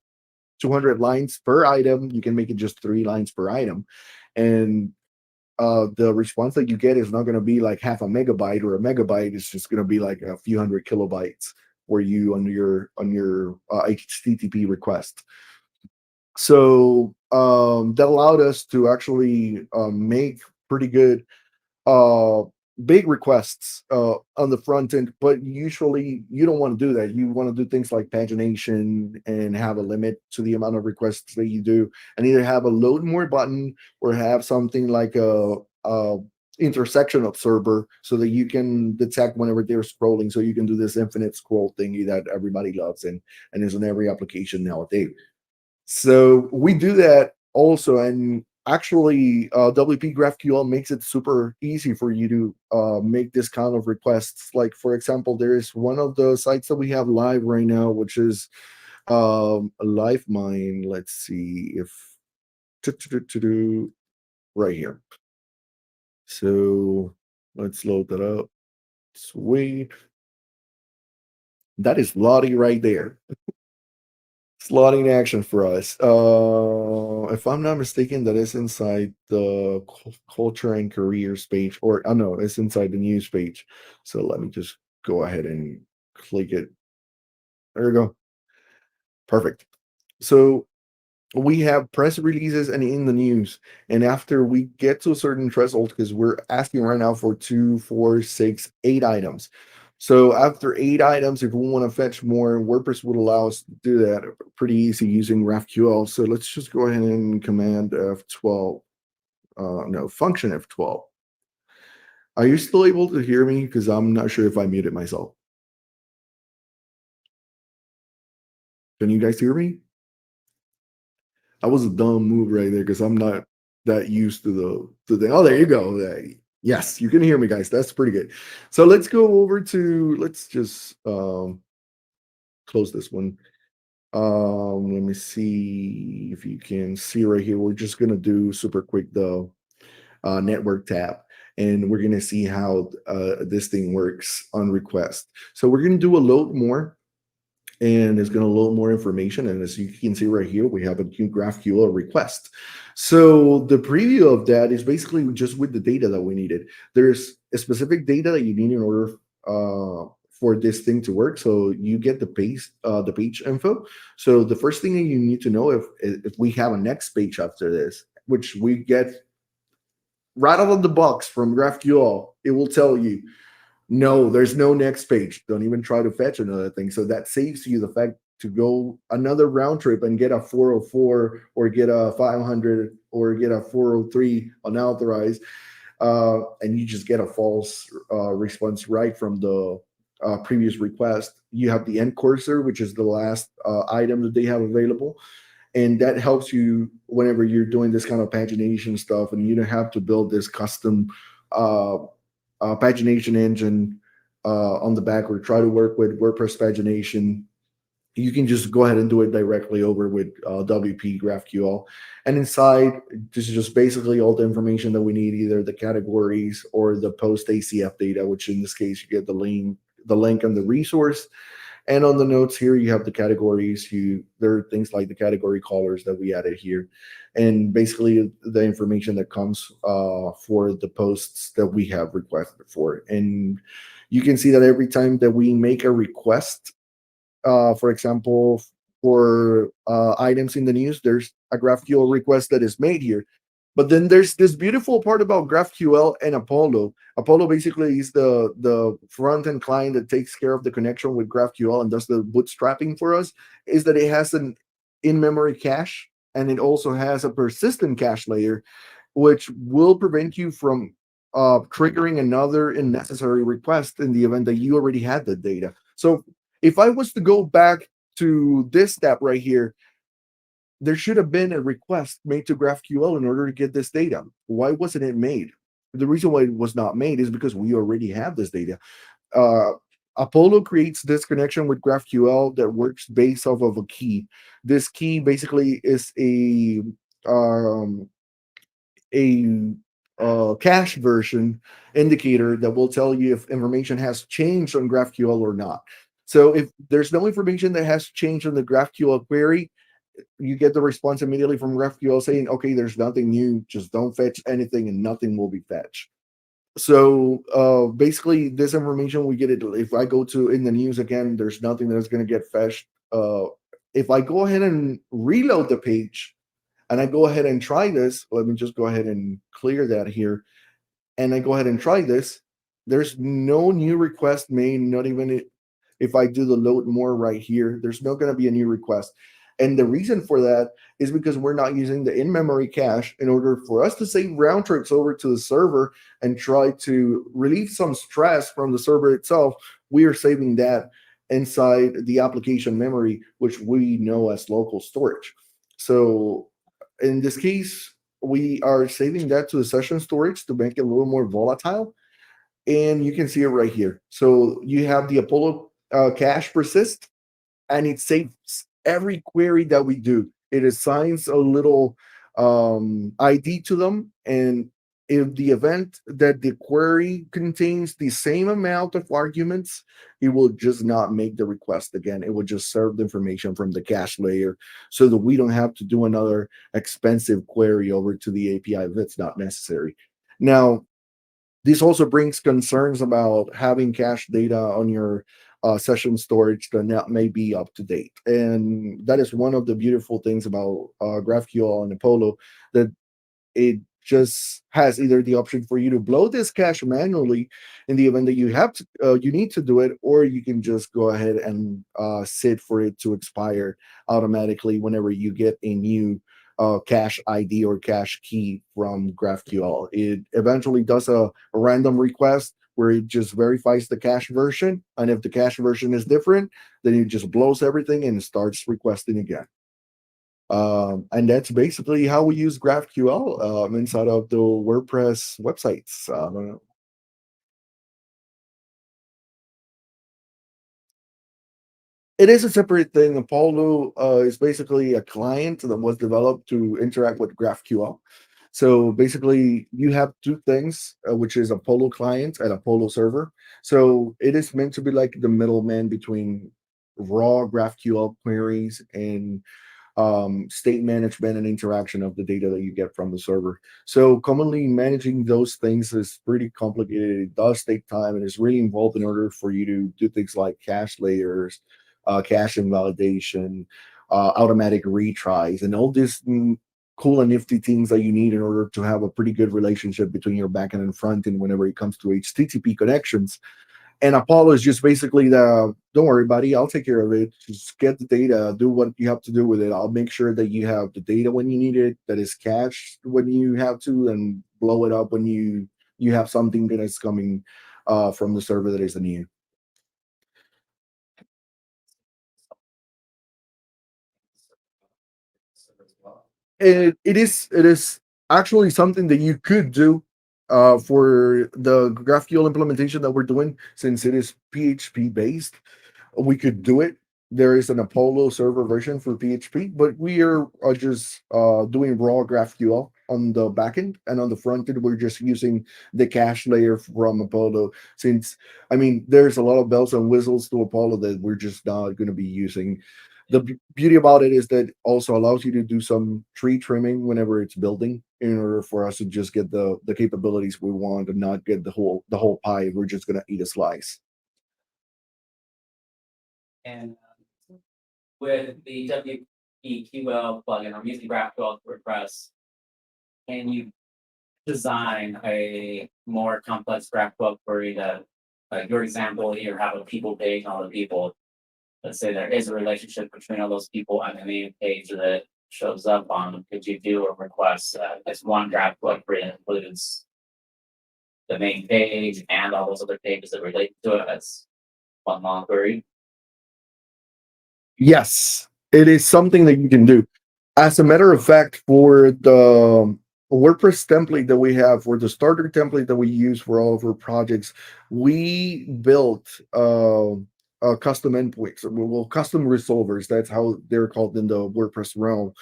200 lines per item, you can make it just 3 lines per item. And the response that you get is not going to be like half a megabyte or a megabyte. It's just going to be like a few hundred kilobytes for you on your HTTP request. So that allowed us to actually make pretty good uh big requests on the front end, but usually you don't want to do that. You want to do things like pagination and have a limit to the amount of requests that you do, and either have a load more button or have something like a intersection observer so that you can detect whenever they're scrolling, so you can do this infinite scroll thingy that everybody loves and is in every application nowadays. So we do that also, and actually, WP GraphQL makes it super easy for you to make this kind of requests. Like for example, there is one of the sites that we have live right now, which is LiveMine. Let's see if right here. So let's load that up. Sweet. That is Lottie right there. Slotting action for us. If I'm not mistaken, that is inside the culture and careers page, or I know it's inside the news page. So let me just go ahead and click it. There we go. Perfect. So we have press releases and in the news. And after we get to a certain threshold, because we're asking right now for 2, 4, 6, 8 items. So after 8 items, if we want to fetch more, WordPress would allow us to do that pretty easy using GraphQL. So let's just go ahead and command F12, no, function F12. Are you still able to hear me? Because I'm not sure if I muted myself. Can you guys hear me? That was a dumb move right there because I'm not that used to the. Oh, there you go. Yes, you can hear me, guys. That's pretty good. So let's go over to. Let's just close this one. Let me see if you can see right here. We're just gonna do super quick the network tab, and we're gonna see how this thing works on request. So we're gonna do a load more, and it's going to load more information. And as you can see right here, we have a new GraphQL request. So the preview of that is basically just with the data that we needed. There's a specific data that you need in order for this thing to work. So you get the page info. So the first thing that you need to know if we have a next page after this, which we get right out of the box from GraphQL, it will tell you no, there's no next page. Don't even try to fetch another thing. So that saves you the fact to go another round trip and get a 404 or get a 500 or get a 403 unauthorized, and you just get a false response right from the previous request. You have the end cursor, which is the last item that they have available. And that helps you whenever you're doing this kind of pagination stuff and you don't have to build this custom pagination engine on the back or try to work with WordPress pagination. You can just go ahead and do it directly over with WP GraphQL. And inside, this is just basically all the information that we need, either the categories or the post ACF data, which in this case, you get the link and the resource. And on the notes here, you have the categories. There are things like the category colors that we added here, and basically the information that comes for the posts that we have requested for. And you can see that every time that we make a request, for example, for items in the news, there's a GraphQL request that is made here. But then there's this beautiful part about GraphQL and Apollo. Apollo basically is the front end client that takes care of the connection with GraphQL and does the bootstrapping for us. Is that it has an in-memory cache, and it also has a persistent cache layer, which will prevent you from triggering another unnecessary request in the event that you already had the data. So if I was to go back to this step right here, there should have been a request made to GraphQL in order to get this data. Why wasn't it made? The reason why it was not made is because we already have this data. Uh, Apollo creates this connection with GraphQL that works based off of a key. This key basically is um, a cache version indicator that will tell you if information has changed on GraphQL or not. So if there's no information that has changed on the GraphQL query, you get the response immediately from GraphQL saying, okay, there's nothing new, just don't fetch anything and nothing will be fetched. So basically this information we get it. If I go to in the news again, there's nothing that's going to get fetched. If I go ahead and reload the page and I go ahead and try this, let me just go ahead and clear that here. And I go ahead and try this. There's no new request made, not even if I do the load more right here, there's not going to be a new request. And the reason for that is because we're not using the in-memory cache in order for us to save round trips over to the server and try to relieve some stress from the server itself. We are saving that inside the application memory, which we know as local storage. So in this case, we are saving that to the session storage to make it a little more volatile. And you can see it right here. So you have the Apollo cache persist, and it saves every query that we do. It assigns a little ID to them, and if the event that the query contains the same amount of arguments, it will just not make the request again. It will just serve the information from the cache layer so that we don't have to do another expensive query over to the API if it's not necessary. Now, this also brings concerns about having cache data on your session storage that may be up to date. And that is one of the beautiful things about GraphQL and Apollo, that it just has either the option for you to blow this cache manually in the event that you need to do it, or you can just go ahead and sit for it to expire automatically whenever you get a new cache ID or cache key from GraphQL. It eventually does a random request where it just verifies the cache version, and if the cache version is different, then it just blows everything and starts requesting again. And that's basically how we use GraphQL inside of the WordPress websites. It is a separate thing. Apollo is basically a client that was developed to interact with GraphQL. So basically, you have two things, which is Apollo client and Apollo server. So it is meant to be like the middleman between raw GraphQL queries and state management and interaction of the data that you get from the server. So commonly managing those things is pretty complicated. It does take time and is really involved in order for you to do things like cache layers, cache invalidation, automatic retries, and all these cool and nifty things that you need in order to have a pretty good relationship between your backend and front end whenever it comes to HTTP connections. And Apollo is just basically the don't worry, buddy, I'll take care of it. Just get the data, do what you have to do with it. I'll make sure that you have the data when you need it, that is cached when you have to, and blow it up when you have something that is coming from the server that is new. It is actually something that you could do for the GraphQL implementation that we're doing, since it is PHP based. We could do it. There is an Apollo server version for PHP, but we are just doing raw GraphQL on the backend, and on the front end, we're just using the cache layer from Apollo. Since I mean, there's a lot of bells and whistles to Apollo that we're just not going to be using. The beauty about it is that also allows you to do some tree trimming whenever it's building, in order for us to just get the capabilities we want and not get the whole pie. We're just going to eat a slice. And with the WPQL plugin, I'm using GraphQL WordPress. Can you design a more complex GraphQL query that, like your example here, have a people page on all the people? Let's say there is a relationship between all those people and the main page that shows up on. Could you do a request as one GraphQL query that includes the main page and all those other pages that relate to it as one long query? Yes, it is something that you can do. As a matter of fact, for the WordPress template that we have, for the starter template that we use for all of our projects, we built custom endpoints, well, custom resolvers. That's how they're called in the WordPress realm.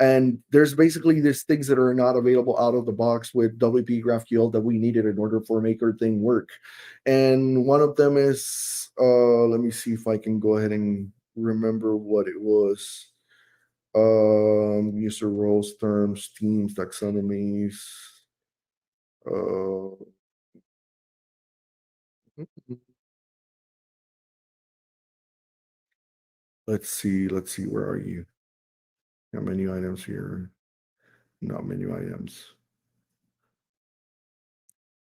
And there's basically these things that are not available out of the box with WP GraphQL that we needed in order for make our thing work. And one of them is, let me see if I can go ahead and remember what it was. User roles, terms, themes, taxonomies. Uh, let's see, where are you? Got menu items here. Not menu items.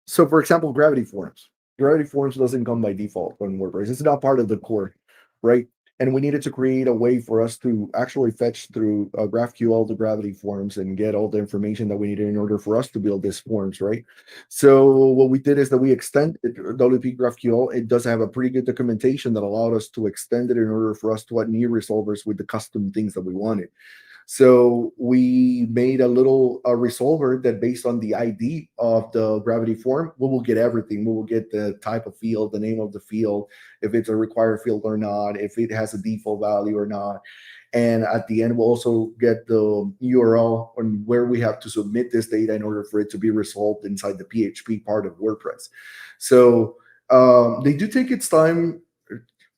So, for example, gravity forms. Gravity forms doesn't come by default on WordPress. It's not part of the core, right? And we needed to create a way for us to actually fetch through GraphQL the gravity forms and get all the information that we needed in order for us to build these forms, right? So what we did is that we extended WP GraphQL. It does have a pretty good documentation that allowed us to extend it in order for us to add new resolvers with the custom things that we wanted. So we made a little resolver that, based on the ID of the gravity form, we will get everything. We will get the type of field, the name of the field, if it's a required field or not, if it has a default value or not. And at the end, we'll also get the URL on where we have to submit this data in order for it to be resolved inside the PHP part of WordPress. So they do take its time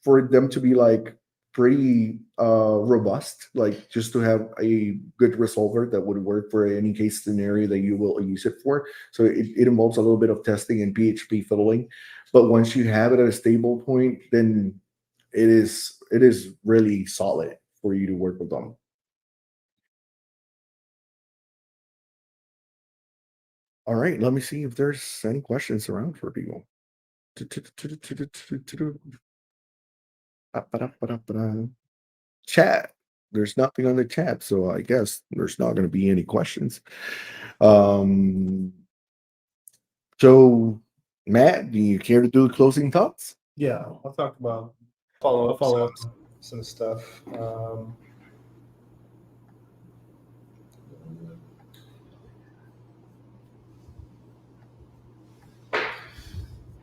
for them to be like pretty robust, like just to have a good resolver that would work for any case scenario that you will use it for. So it involves a little bit of testing and PHP fiddling, but once you have it at a stable point, then it is really solid for you to work with them. All right, let me see if there's any questions around for people. Chat. There's nothing on the chat, so I guess there's not going to be any questions. Um, so, Matt, do you care to do the closing thoughts? Yeah, I'll talk about follow up some stuff.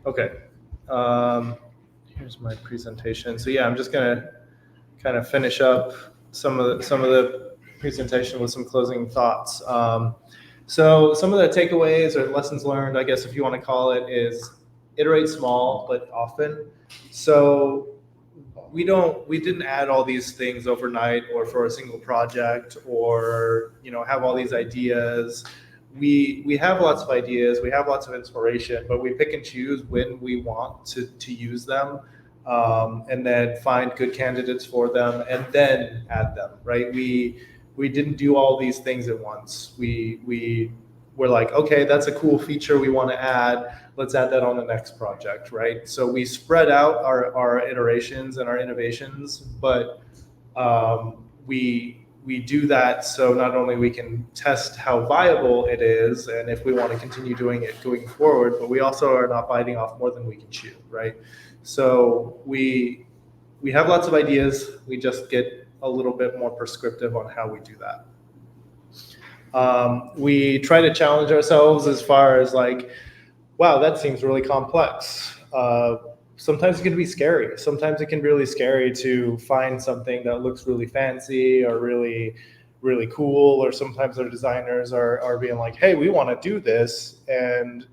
Okay. Here's my presentation. So yeah, I'm just gonna kind of finish up some of the presentation with some closing thoughts. So some of the takeaways or lessons learned, I guess if you want to call it, is iterate small but often. So we didn't add all these things overnight or for a single project, or have all these ideas. We have lots of ideas, we have lots of inspiration, but we pick and choose when we want to use them, and then find good candidates for them and then add them, right? We didn't do all these things at once. We were like, okay, that's a cool feature we want to add. Let's add that on the next project, right? So we spread out our iterations and our innovations, but we do that so not only we can test how viable it is and if we want to continue doing it going forward, but we also are not biting off more than we can chew, right? So we have lots of ideas. We just get a little bit more prescriptive on how we do that. We try to challenge ourselves as far as like, wow, that seems really complex. Sometimes it can be scary. Sometimes it can be really scary to find something that looks really fancy or really, really cool. Or sometimes our designers are being like, hey, we want to do this. And,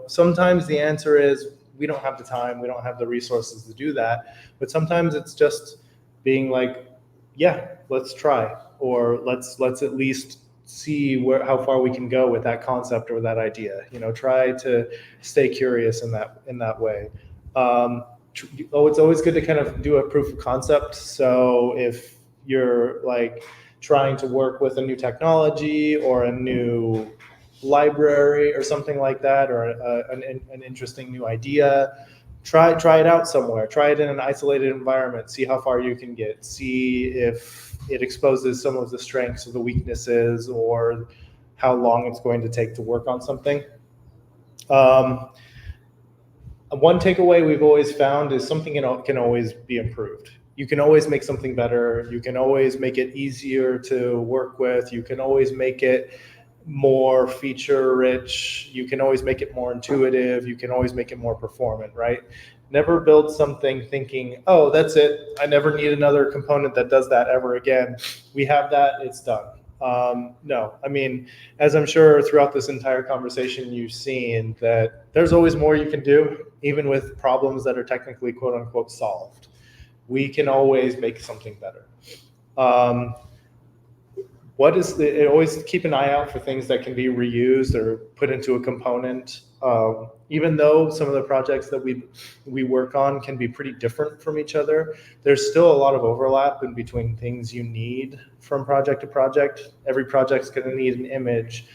sometimes the answer is we don't have the time, we don't have the resources to do that. But sometimes it's just being like, yeah, let's try, or let's at least see how far we can go with that concept or that idea. Try to stay curious in that way. It's always good to kind of do a proof of concept. So if you're like trying to work with a new technology or a new library or something like that, or an interesting new idea, try it out somewhere. Try it in an isolated environment. See how far you can get. See if it exposes some of the strengths or the weaknesses, or how long it's going to take to work on something. One takeaway we've always found is something can always be improved. You can always make something better. You can always make it easier to work with. You can always make it more feature rich. You can always make it more intuitive. You can always make it more performant, right? Never build something thinking, oh, that's it. I never need another component that does that ever again. We have that, it's done. No, I mean, as I'm sure throughout this entire conversation, you've seen that there's always more you can do, even with problems that are technically quote unquote solved. We can always make something better. Always keep an eye out for things that can be reused or put into a component. Even though some of the projects that we work on can be pretty different from each other, there's still a lot of overlap in between things you need from project to project. Every project's going to need an image,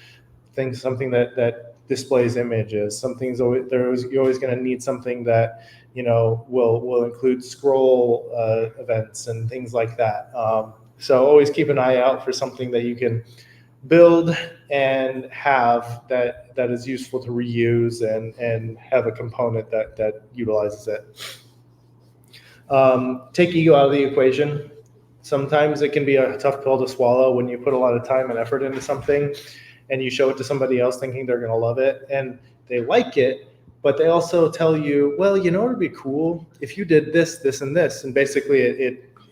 something that displays images. You're always going to need something that will include scroll events and things like that. So always keep an eye out for something that you can build and have that is useful to reuse, and have a component that utilizes it. Take ego out of the equation. Sometimes it can be a tough pill to swallow when you put a lot of time and effort into something and you show it to somebody else thinking they're going to love it and they like it, but they also tell you, well, it would be cool if you did this, this, and this. And basically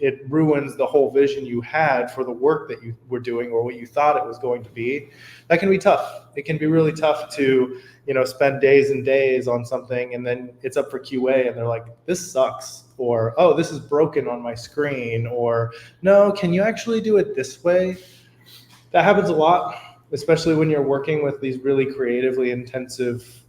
it ruins the whole vision you had for the work that you were doing or what you thought it was going to be. That can be tough. It can be really tough to, spend days and days on something, and then it's up for QA and they're like, this sucks, or, oh, this is broken on my screen, or no, can you actually do it this way? That happens a lot, especially when you're working with these really creatively intensive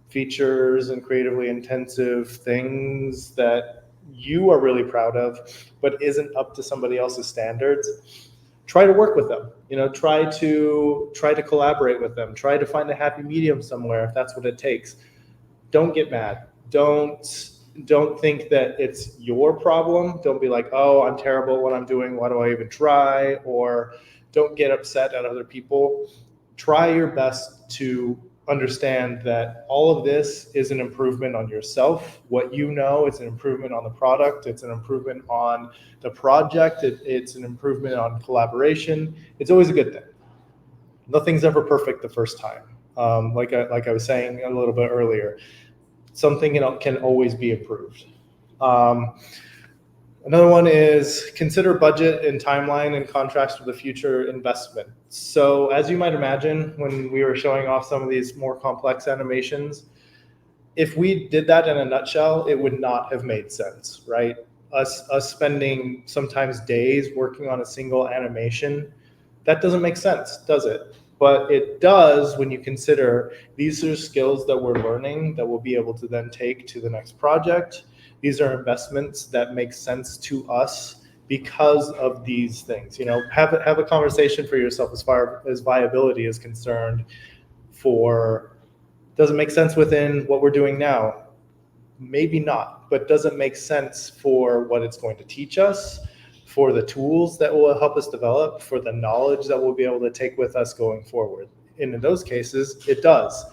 features and creatively intensive things that you are really proud of, but isn't up to somebody else's standards, try to work with them. Try to collaborate with them. Try to find a happy medium somewhere if that's what it takes. Don't get mad. Don't think that it's your problem. Don't be like, oh, I'm terrible at what I'm doing. Why do I even try? Or don't get upset at other people. Try your best to understand that all of this is an improvement on yourself. What you know, it's an improvement on the product. It's an improvement on the project. It's an improvement on collaboration. It's always a good thing. Nothing's ever perfect the first time. Like I was saying a little bit earlier, something can always be improved. Another one is consider budget and timeline in contrast with the future investment. So as you might imagine, when we were showing off some of these more complex animations, if we did that in a nutshell, it would not have made sense, right? Us spending sometimes days working on a single animation, that doesn't make sense, does it? But it does when you consider these are skills that we're learning that we'll be able to then take to the next project. These are investments that make sense to us because of these things. Have a conversation for yourself as far as viability is concerned. Does it make sense within what we're doing now? Maybe not, but does it make sense for what it's going to teach us, for the tools that will help us develop, for the knowledge that we'll be able to take with us going forward? And in those cases, it does.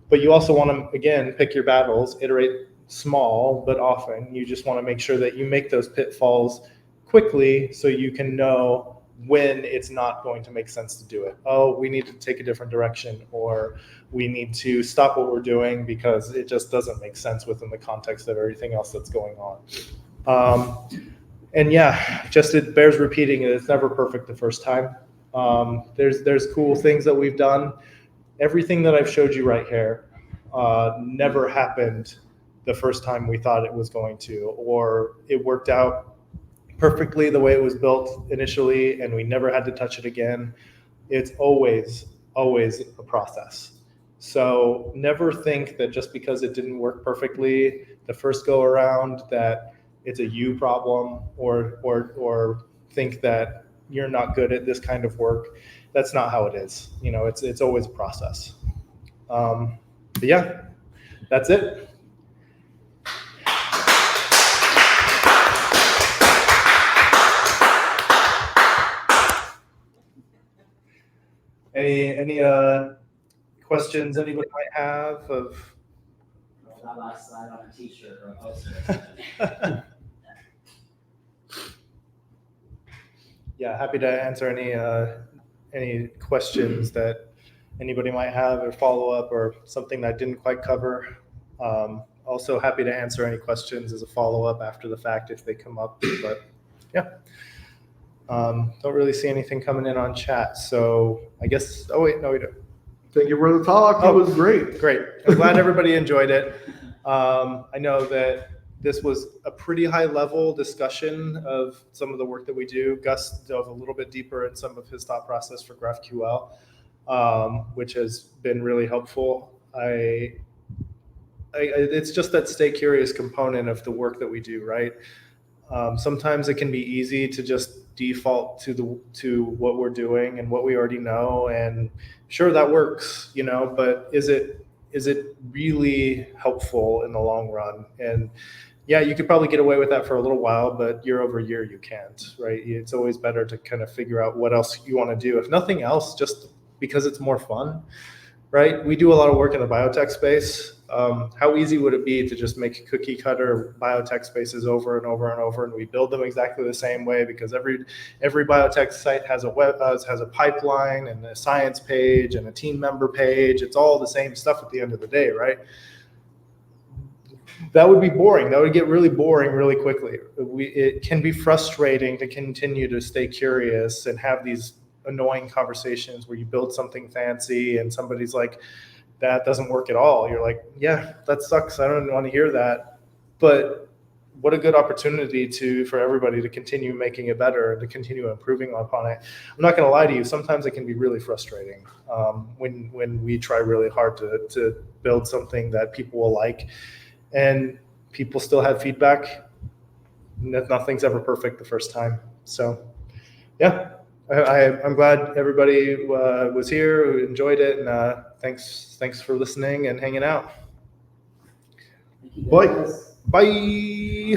But you also want to, again, pick your battles, iterate small, but often. You just want to make sure that you make those pitfalls quickly so you can know when it's not going to make sense to do it. Oh, we need to take a different direction, or we need to stop what we're doing because it just doesn't make sense within the context of everything else that's going on. And yeah, just it bears repeating it. It's never perfect the first time. There's cool things that we've done. Everything that I've showed you right here never happened the first time we thought it was going to, or it worked out perfectly the way it was built initially and we never had to touch it again. It's always a process. So never think that just because it didn't work perfectly the first go around that it's a you problem, or think that you're not good at this kind of work. That's not how it is. It's always a process. But yeah, that's it. Any questions anybody might have of? That last slide on a t-shirt or a poster. Yeah, happy to answer any questions that anybody might have, or follow up, or something that I didn't quite cover. Also happy to answer any questions as a follow up after the fact if they come up. But yeah, don't really see anything coming in on chat. So I guess. Oh wait, no, we don't. Thank you for the talk. It was great. Great. I'm glad everybody enjoyed it. I know that this was a pretty high level discussion of some of the work that we do. Gus dove a little bit deeper in some of his thought process for GraphQL, which has been really helpful. It's just that stay curious component of the work that we do, right? Sometimes it can be easy to just default to what we're doing and what we already know, and sure, that works, but is it really helpful in the long run? And yeah, you could probably get away with that for a little while, but year over year you can't, right? It's always better to kind of figure out what else you want to do, if nothing else, just because it's more fun, right? We do a lot of work in the biotech space. How easy would it be to just make cookie cutter biotech spaces over and over and over, and we build them exactly the same way because every biotech site has a pipeline and a science page and a team member page. It's all the same stuff at the end of the day, right? That would be boring. That would get really boring really quickly. It can be frustrating to continue to stay curious and have these annoying conversations where you build something fancy and somebody's like, that doesn't work at all. You're like, yeah, that sucks. I don't want to hear that. But what a good opportunity for everybody to continue making it better and to continue improving upon it. I'm not going to lie to you. Sometimes it can be really frustrating when we try really hard to build something that people will like, and people still have feedback. nothing's ever perfect the first time. So, yeah, I'm glad everybody was here, who enjoyed it, and thanks for listening and hanging out. Thank you Bye. guys. Bye.